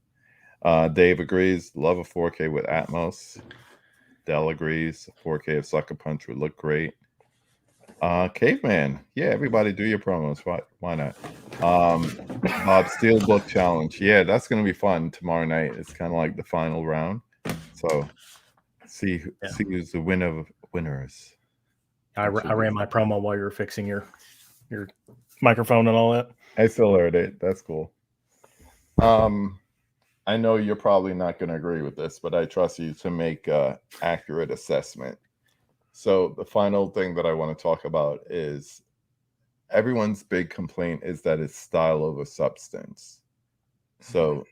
[SPEAKER 3] Dave agrees. Love a 4K with Atmos. Dell agrees. 4K of Sucker Punch would look great. Caveman. Yeah, everybody do your promos. Why not? Bob Steelbook Challenge. Yeah, that's going to be fun tomorrow night. It's kind of like the final round. So see who's the winner of winners.
[SPEAKER 2] I ran my promo while you were fixing your microphone and all that.
[SPEAKER 3] I still heard it. That's cool. I know you're probably not going to agree with this, but I trust you to make an accurate assessment. So the final thing that I want to talk about is everyone's big complaint is that it's style over substance. So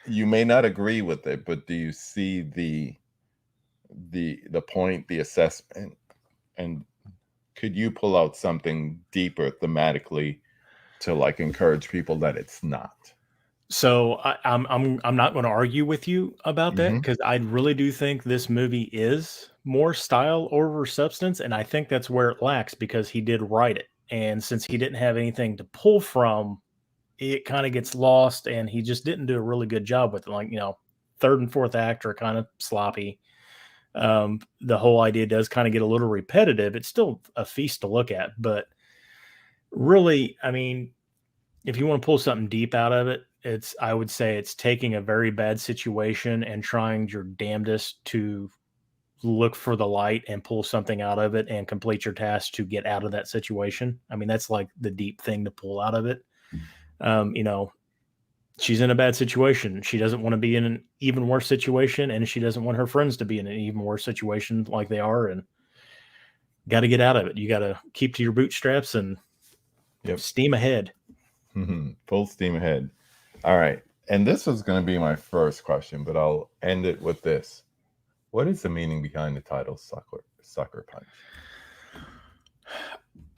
[SPEAKER 3] you may not agree with it, but do you see the point, the assessment, and could you pull out something deeper thematically to like encourage people that it's not?
[SPEAKER 2] So I'm not going to argue with you about that, because I really do think this movie is more style over substance, and I think that's where it lacks because he did write it, and since he didn't have anything to pull from, it kind of gets lost, and he just didn't do a really good job with it. Like, third and fourth act are kind of sloppy. The whole idea does kind of get a little repetitive. It's still a feast to look at, but really, I mean, if you want to pull something deep out of it, I would say it's taking a very bad situation and trying your damnedest to look for the light and pull something out of it and complete your task to get out of that situation. I mean, that's like the deep thing to pull out of it. She's in a bad situation. She doesn't want to be in an even worse situation, and she doesn't want her friends to be in an even worse situation like they are, and got to get out of it. You got to keep to your bootstraps and steam ahead.
[SPEAKER 3] Full steam ahead. All right. And this was going to be my first question, but I'll end it with this. What is the meaning behind the title Sucker Punch?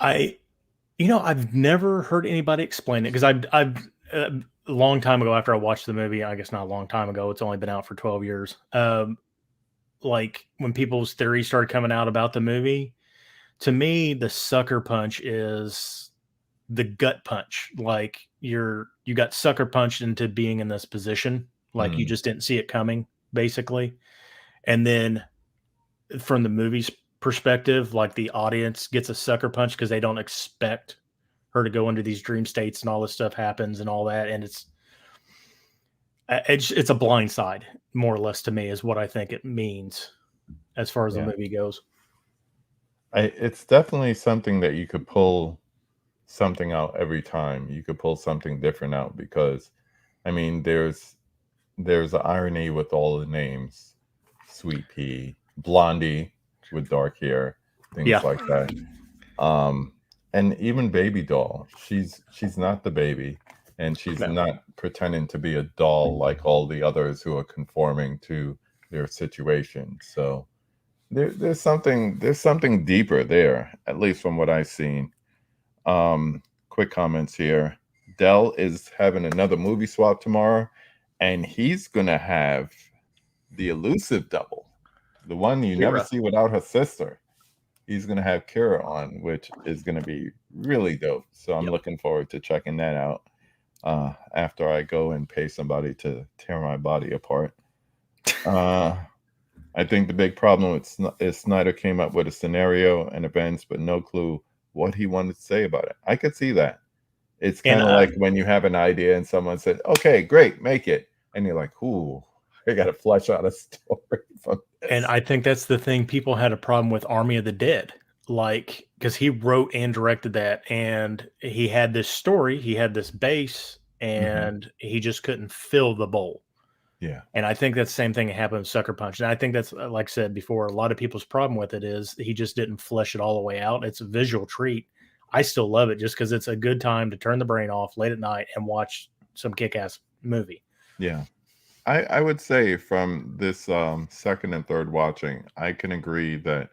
[SPEAKER 2] I've never heard anybody explain it, because I've a long time ago, after I watched the movie, I guess not a long time ago, it's only been out for 12 years. Like when people's theories started coming out about the movie, to me, the sucker punch is the gut punch. Like you got sucker punched into being in this position. Like you just didn't see it coming, basically. And then from the movie's perspective, like the audience gets a sucker punch because they don't expect her to go into these dream states and all this stuff happens and all that. And it's a blind side, more or less, to me, is what I think it means as far as the movie goes.
[SPEAKER 3] It's definitely something that you could pull something out every time. You could pull something different out because, I mean, there's an irony with all the names. Sweet Pea, Blondie with dark hair, things like that. And even Baby Doll, she's not the baby, and she's not pretending to be a doll like all the others who are conforming to their situation. So there's something deeper there, at least from what I've seen. Quick comments here. Dell is having another movie swap tomorrow, and he's gonna have the elusive double, the one you never see without her sister. He's gonna have Kira on, which is gonna be really dope. So I'm looking forward to checking that out after I go and pay somebody to tear my body apart. I think the big problem is Snyder came up with a scenario and events, but no clue what he wanted to say about it. I could see that. It's
[SPEAKER 2] And
[SPEAKER 3] kind of like when you have an idea and someone said, "Okay, great, make it," and you're like, "Ooh, I got to flesh out a story from
[SPEAKER 2] and
[SPEAKER 3] this."
[SPEAKER 2] I think that's the thing. People had a problem with Army of the Dead, like because he wrote and directed that, and he had this story, he had this base,
[SPEAKER 3] Mhm.
[SPEAKER 2] and he just couldn't fill the bowl.
[SPEAKER 3] Yeah,
[SPEAKER 2] And I think that's the same thing that happened with Sucker Punch. And I think that's like I said before, a lot of people's problem with it is he just didn't flesh it all the way out. It's a visual treat. I still love it just because it's a good time to turn the brain off late at night and watch some kick-ass movie.
[SPEAKER 3] yeah. I would say from this second and third watching, I can agree that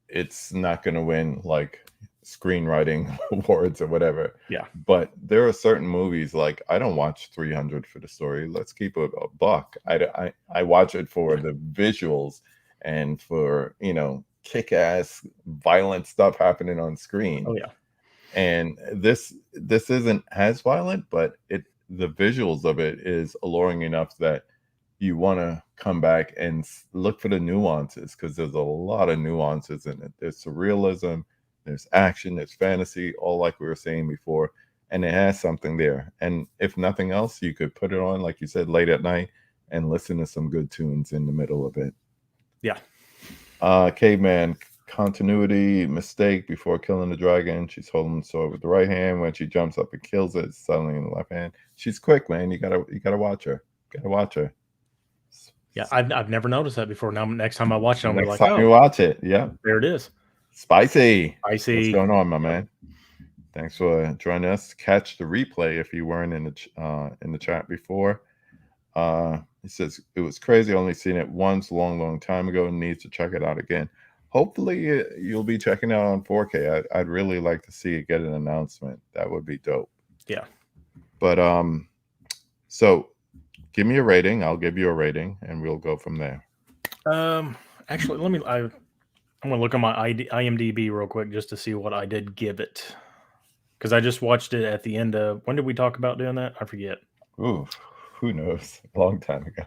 [SPEAKER 3] it's not going to win like screenwriting awards or whatever.
[SPEAKER 2] Yeah.
[SPEAKER 3] But there are certain movies like I don't watch 300 for the story. Let's keep a buck. I watch it for the visuals and for kick-ass violent stuff happening on screen.
[SPEAKER 2] Oh yeah.
[SPEAKER 3] And this isn't as violent, but the visuals of it is alluring enough that you want to come back and look for the nuances, because there's a lot of nuances in it. There's surrealism, there's action, there's fantasy, all like we were saying before, and it has something there. And if nothing else, you could put it on, like you said, late at night and listen to some good tunes in the middle of it.
[SPEAKER 2] Yeah.
[SPEAKER 3] Caveman continuity mistake before killing the dragon. She's holding the sword with the right hand. When she jumps up and kills it, it's suddenly in the left hand. She's quick, man. You gotta watch her. Gotta watch her.
[SPEAKER 2] Yeah. I've never noticed that before. Now next time I watch it, I'm
[SPEAKER 3] Next
[SPEAKER 2] like,
[SPEAKER 3] time you
[SPEAKER 2] oh,
[SPEAKER 3] watch it, yeah.
[SPEAKER 2] there it is.
[SPEAKER 3] Spicy.
[SPEAKER 2] Spicy.
[SPEAKER 3] What's going on, my man? Thanks for joining us. Catch the replay if you weren't in the chat before. He says it was crazy. Only seen it once, long time ago. Needs to check it out again. Hopefully, you'll be checking out on 4K. I'd really like to see it get an announcement. That would be dope.
[SPEAKER 2] Yeah.
[SPEAKER 3] But so give me a rating. I'll give you a rating, and we'll go from there.
[SPEAKER 2] Actually, I'm gonna look on my IMDb real quick just to see what I did give it, because I just watched it at the end of. When did we talk about doing that? I forget.
[SPEAKER 3] Ooh, who knows? A long time ago.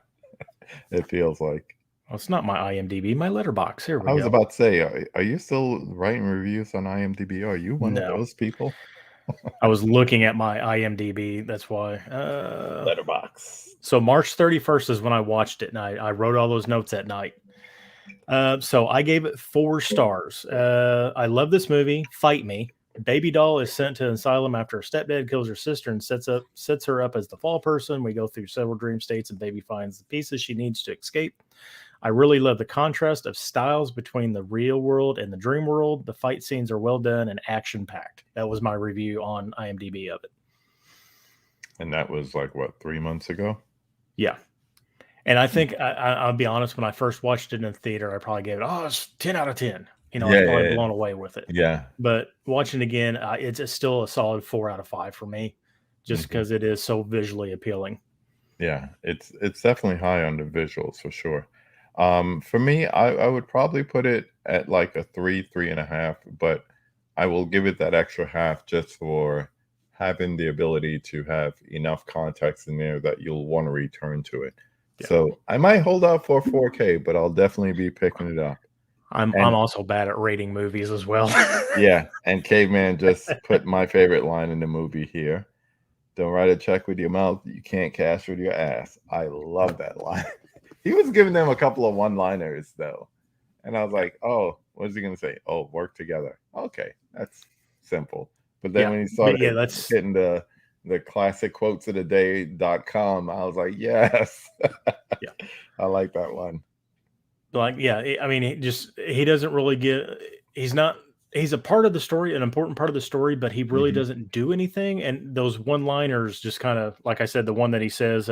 [SPEAKER 3] It feels like.
[SPEAKER 2] Well, it's not my IMDb, my letterbox. Here we go.
[SPEAKER 3] I was about to say, are you still writing reviews on IMDb? Are you one of those people?
[SPEAKER 2] I was looking at my IMDb. That's why.
[SPEAKER 3] Letterbox.
[SPEAKER 2] So March 31st is when I watched it, and I wrote all those notes at night. So I gave it 4 stars. I love this movie. Fight me. Baby doll is sent to an asylum after her stepdad kills her sister and sets her up as the fall person. We go through several dream states, and baby finds the pieces she needs to escape. I really love the contrast of styles between the real world and the dream world. The fight scenes are well done and action packed. That was my review on IMDb of it.
[SPEAKER 3] And that was like what, 3 months ago?
[SPEAKER 2] Yeah. And I think I'll be honest, when I first watched it in the theater, I probably gave it, it's 10 out of 10. I was probably blown away with it.
[SPEAKER 3] Yeah.
[SPEAKER 2] But watching it again, it's still a solid 4 out of 5 for me, just because it is so visually appealing.
[SPEAKER 3] Yeah, it's definitely high on the visuals for sure. For me, I would probably put it at like a 3.5, but I will give it that extra half just for having the ability to have enough context in there that you'll want to return to it. Yeah. So I might hold out for 4K, but I'll definitely be picking it up.
[SPEAKER 2] I'm also bad at rating movies as well.
[SPEAKER 3] Yeah, and Caveman just put my favorite line in the movie here. Don't write a check with your mouth. You can't cash with your ass. I love that line. He was giving them a couple of one-liners, though. And I was like, oh, what is he going to say? Oh, work together. Okay, that's simple. But then when he started hitting the classic quotes of the day.com, I was like, yes. Yeah. I like that one.
[SPEAKER 2] Like, yeah, I mean, he doesn't really he's a part of the story, an important part of the story, but he really doesn't do anything. And those one-liners just kind of, like I said, the one that he says,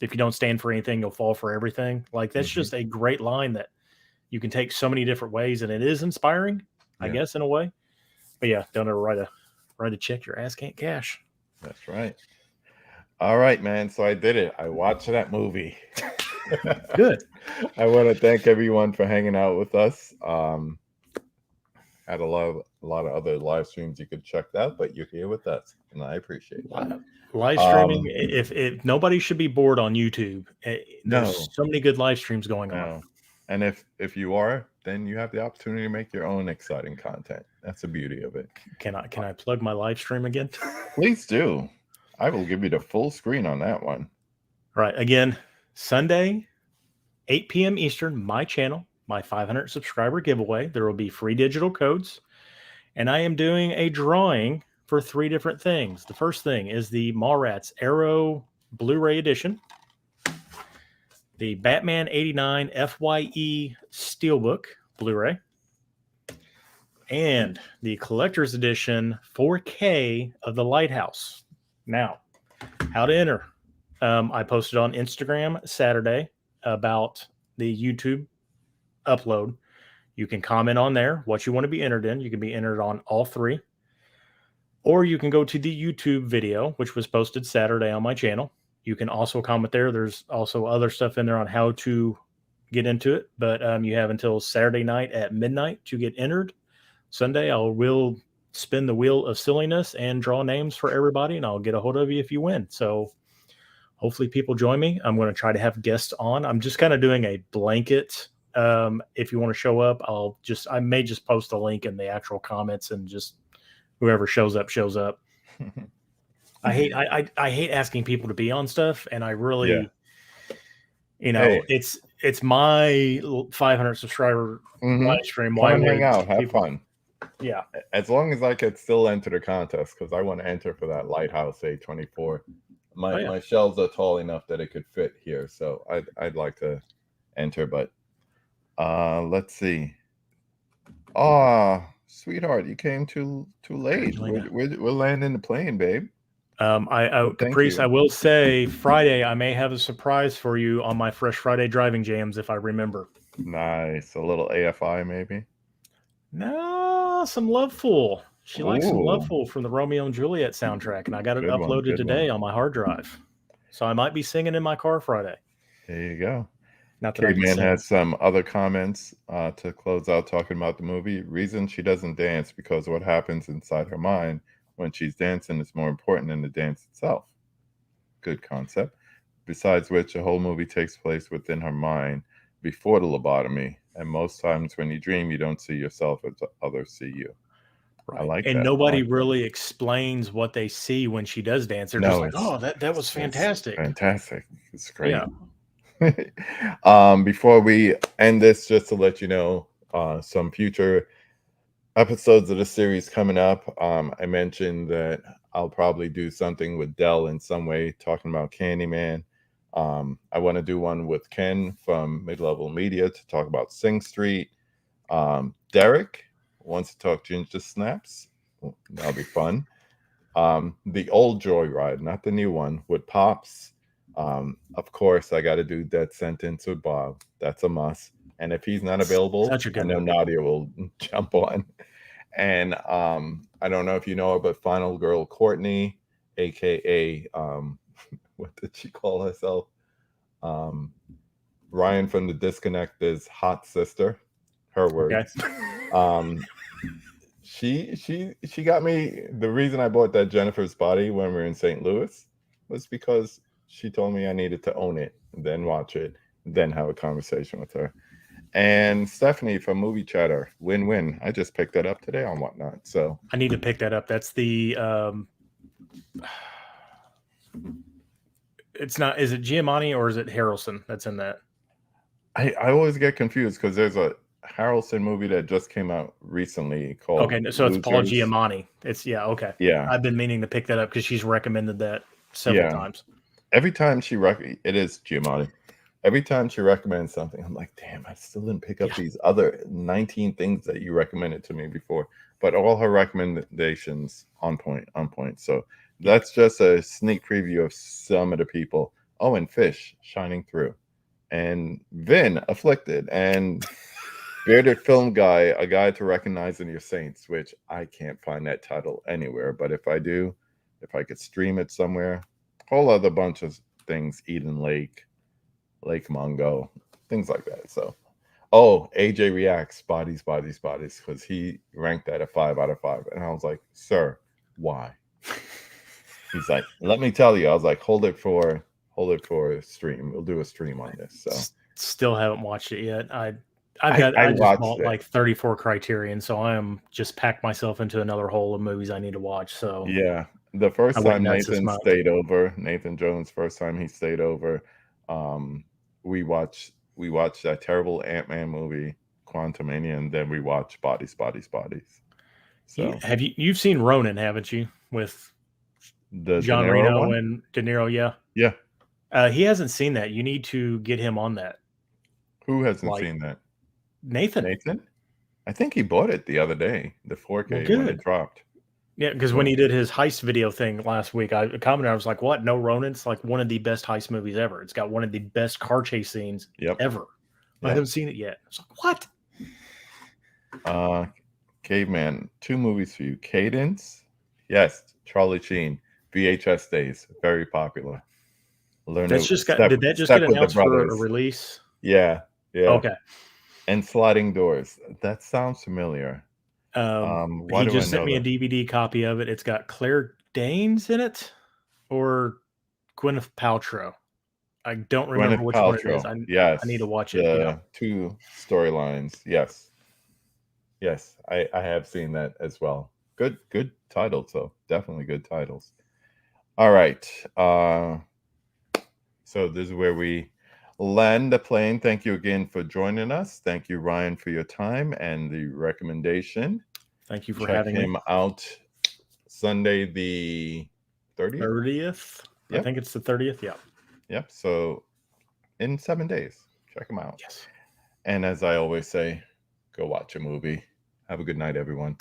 [SPEAKER 2] if you don't stand for anything, you'll fall for everything. Like, that's just a great line that you can take so many different ways, and it is inspiring, I guess, in a way. But yeah, don't ever write a check your ass can't cash.
[SPEAKER 3] That's right. All right, man. So I did it. I watched that movie.
[SPEAKER 2] Good.
[SPEAKER 3] I want to thank everyone for hanging out with us. had a lot of other live streams you could check out, but you're here with us, and I appreciate that.
[SPEAKER 2] Live streaming. If nobody should be bored on YouTube,
[SPEAKER 3] No,
[SPEAKER 2] there's so many good live streams going on.
[SPEAKER 3] no. And if you are, then you have the opportunity to make your own exciting content. That's the beauty of it.
[SPEAKER 2] Can I plug my live stream again?
[SPEAKER 3] Please do. I will give you the full screen on that one.
[SPEAKER 2] Right. Again, Sunday, 8 p.m. Eastern, my channel, my 500 subscriber giveaway. There will be free digital codes. And I am doing a drawing for 3 different things. The first thing is the Mallrats Arrow Blu-ray edition, the Batman 89 FYE Steelbook Blu-ray, and the collector's edition 4K of The Lighthouse. Now, how to enter. I posted on Instagram Saturday about the YouTube upload. You can comment on there what you want to be entered in. You can be entered on all 3. Or you can go to the YouTube video, which was posted Saturday on my channel. You can also comment there. There's also other stuff in there on how to get into it. But you have until Saturday night at midnight to get entered. Sunday, I will spin the wheel of silliness and draw names for everybody, and I'll get a hold of you if you win. So hopefully people join me. I'm going to try to have guests on. I'm just kind of doing a blanket. If you want to show up, I may just post a link in the actual comments, and just whoever shows up, shows up. I hate asking people to be on stuff, and I really, it's my 500 subscriber live stream.
[SPEAKER 3] Come hang out, have fun.
[SPEAKER 2] Yeah,
[SPEAKER 3] as long as I could still enter the contest, because I want to enter for that Lighthouse A24. My shelves are tall enough that it could fit here, so I'd like to enter. But let's see. Sweetheart, you came too late. We're landing the plane, babe.
[SPEAKER 2] Caprice, I will say Friday I may have a surprise for you on my Fresh Friday driving jams if I remember.
[SPEAKER 3] Nice. A little AFI maybe?
[SPEAKER 2] No, some Loveful. She likes some Loveful from the Romeo and Juliet soundtrack, and I got it uploaded today on my hard drive. So I might be singing in my car Friday.
[SPEAKER 3] There you go.
[SPEAKER 2] Not that
[SPEAKER 3] K-Man has some other comments to close out talking about the movie. Reason she doesn't dance because what happens inside her mind when she's dancing is more important than the dance itself. Good concept. Besides which, the whole movie takes place within her mind before the lobotomy. And most times when you dream, you don't see yourself as others see you. Right. I like that.
[SPEAKER 2] And nobody really explains what they see when she does dance. They're just like, oh, that was fantastic.
[SPEAKER 3] Fantastic. It's great. Yeah. Before we end this, just to let you know, some future episodes of the series coming up. I mentioned that I'll probably do something with Dell in some way, talking about Candyman. I want to do one with Ken from Mid-Level Media to talk about Sing Street. Derek wants to talk Ginger Snaps. That'll be fun. The old Joyride, not the new one, with Pops. Of course, I got to do Dead Sentence with Bob. That's a must. And if he's not available, I know Nadia will jump on. And I don't know if you know her, but Final Girl Courtney, aka what did she call herself? Ryan from The Disconnect is hot sister. Her words. Okay. She got me. The reason I bought that Jennifer's Body when we were in St. Louis was because she told me I needed to own it, then watch it, then have a conversation with her. And Stephanie from Movie Chatter, win-win. I just picked that up today on Whatnot. So
[SPEAKER 2] I need to pick that up. That's the it's not, is it Giamatti or is it Harrelson that's in that?
[SPEAKER 3] I always get confused because there's a Harrelson movie that just came out recently called
[SPEAKER 2] so it's Paul Giamatti. It's
[SPEAKER 3] yeah.
[SPEAKER 2] I've been meaning to pick that up because she's recommended that several times.
[SPEAKER 3] Every time it is Giamatti. Every time she recommends something, I'm like, damn, I still didn't pick up these other 19 things that you recommended to me before. But all her recommendations on point. So that's just a sneak preview of some of the people. Oh, and Fish, Shining Through. And Vin, Afflicted. And Bearded Film Guy, A Guide to Recognizing Your Saints, which I can't find that title anywhere. But if I do, if I could stream it somewhere, whole other bunch of things, Eden Lake Mungo, things like that. So, Oh, AJ reacts bodies, because he ranked that a 5 out of 5, and I was like, "Sir, why?" He's like, "Let me tell you." I was like, "Hold it for a stream. We'll do a stream on this." So
[SPEAKER 2] Still haven't watched it yet. I
[SPEAKER 3] I
[SPEAKER 2] just
[SPEAKER 3] watched
[SPEAKER 2] bought
[SPEAKER 3] it.
[SPEAKER 2] like 34 Criterion, so I am just packed myself into another hole of movies I need to watch. So
[SPEAKER 3] Yeah, the
[SPEAKER 2] I
[SPEAKER 3] first
[SPEAKER 2] went
[SPEAKER 3] time
[SPEAKER 2] nuts this
[SPEAKER 3] Nathan
[SPEAKER 2] month.
[SPEAKER 3] stayed over, Nathan Jones, first time he stayed over, we watched that terrible Ant-Man movie, Quantumania, and then we watched Bodies. So
[SPEAKER 2] You've seen Ronin, haven't you? With
[SPEAKER 3] the De
[SPEAKER 2] John
[SPEAKER 3] Niro
[SPEAKER 2] Reno
[SPEAKER 3] one?
[SPEAKER 2] and De Niro, yeah.
[SPEAKER 3] Yeah.
[SPEAKER 2] He hasn't seen that. You need to get him on that.
[SPEAKER 3] Who hasn't
[SPEAKER 2] Like
[SPEAKER 3] seen that?
[SPEAKER 2] Nathan.
[SPEAKER 3] Nathan? I think he bought it the other day, the
[SPEAKER 2] Well,
[SPEAKER 3] 4K when it
[SPEAKER 2] good.
[SPEAKER 3] dropped.
[SPEAKER 2] Yeah, because
[SPEAKER 3] So
[SPEAKER 2] when he did his heist video thing last week, I commented, I was like, "What? No Ronin? It's like one of the best heist movies ever. It's got one of the best car chase scenes
[SPEAKER 3] yep.
[SPEAKER 2] ever." I
[SPEAKER 3] Yep.
[SPEAKER 2] haven't seen it yet. I was like, "What?"
[SPEAKER 3] Caveman, 2 movies for you. Cadence, yes. Charlie Sheen, VHS days, very popular. Learn
[SPEAKER 2] That's
[SPEAKER 3] to
[SPEAKER 2] just got.
[SPEAKER 3] step
[SPEAKER 2] Did that just
[SPEAKER 3] step
[SPEAKER 2] get
[SPEAKER 3] with the
[SPEAKER 2] announced for a
[SPEAKER 3] brothers.
[SPEAKER 2] release?
[SPEAKER 3] Yeah, yeah.
[SPEAKER 2] Okay.
[SPEAKER 3] And Sliding Doors. That sounds familiar. Why
[SPEAKER 2] He
[SPEAKER 3] do I
[SPEAKER 2] just sent
[SPEAKER 3] know
[SPEAKER 2] me a
[SPEAKER 3] that?
[SPEAKER 2] DVD copy of it. It's got Claire Danes in it, or Gwyneth Paltrow. I don't remember
[SPEAKER 3] Gwyneth
[SPEAKER 2] which one it is.
[SPEAKER 3] Paltrow.
[SPEAKER 2] I need to
[SPEAKER 3] Yes,
[SPEAKER 2] watch it. Yeah.
[SPEAKER 3] the 2 storylines. Yes, yes. I have seen that as well. Good titles though. Definitely good titles. All right. So this is where we land the plane. Thank you again for joining us. Thank you, Ryan, for your time and the recommendation.
[SPEAKER 2] Thank you for
[SPEAKER 3] Check
[SPEAKER 2] having me.
[SPEAKER 3] him out Sunday the 30th.
[SPEAKER 2] 30th. I
[SPEAKER 3] Yep.
[SPEAKER 2] think it's the 30th. Yeah.
[SPEAKER 3] Yep. So in 7 days, check him out.
[SPEAKER 2] Yes.
[SPEAKER 3] And as I always say, go watch a movie. Have a good night, everyone.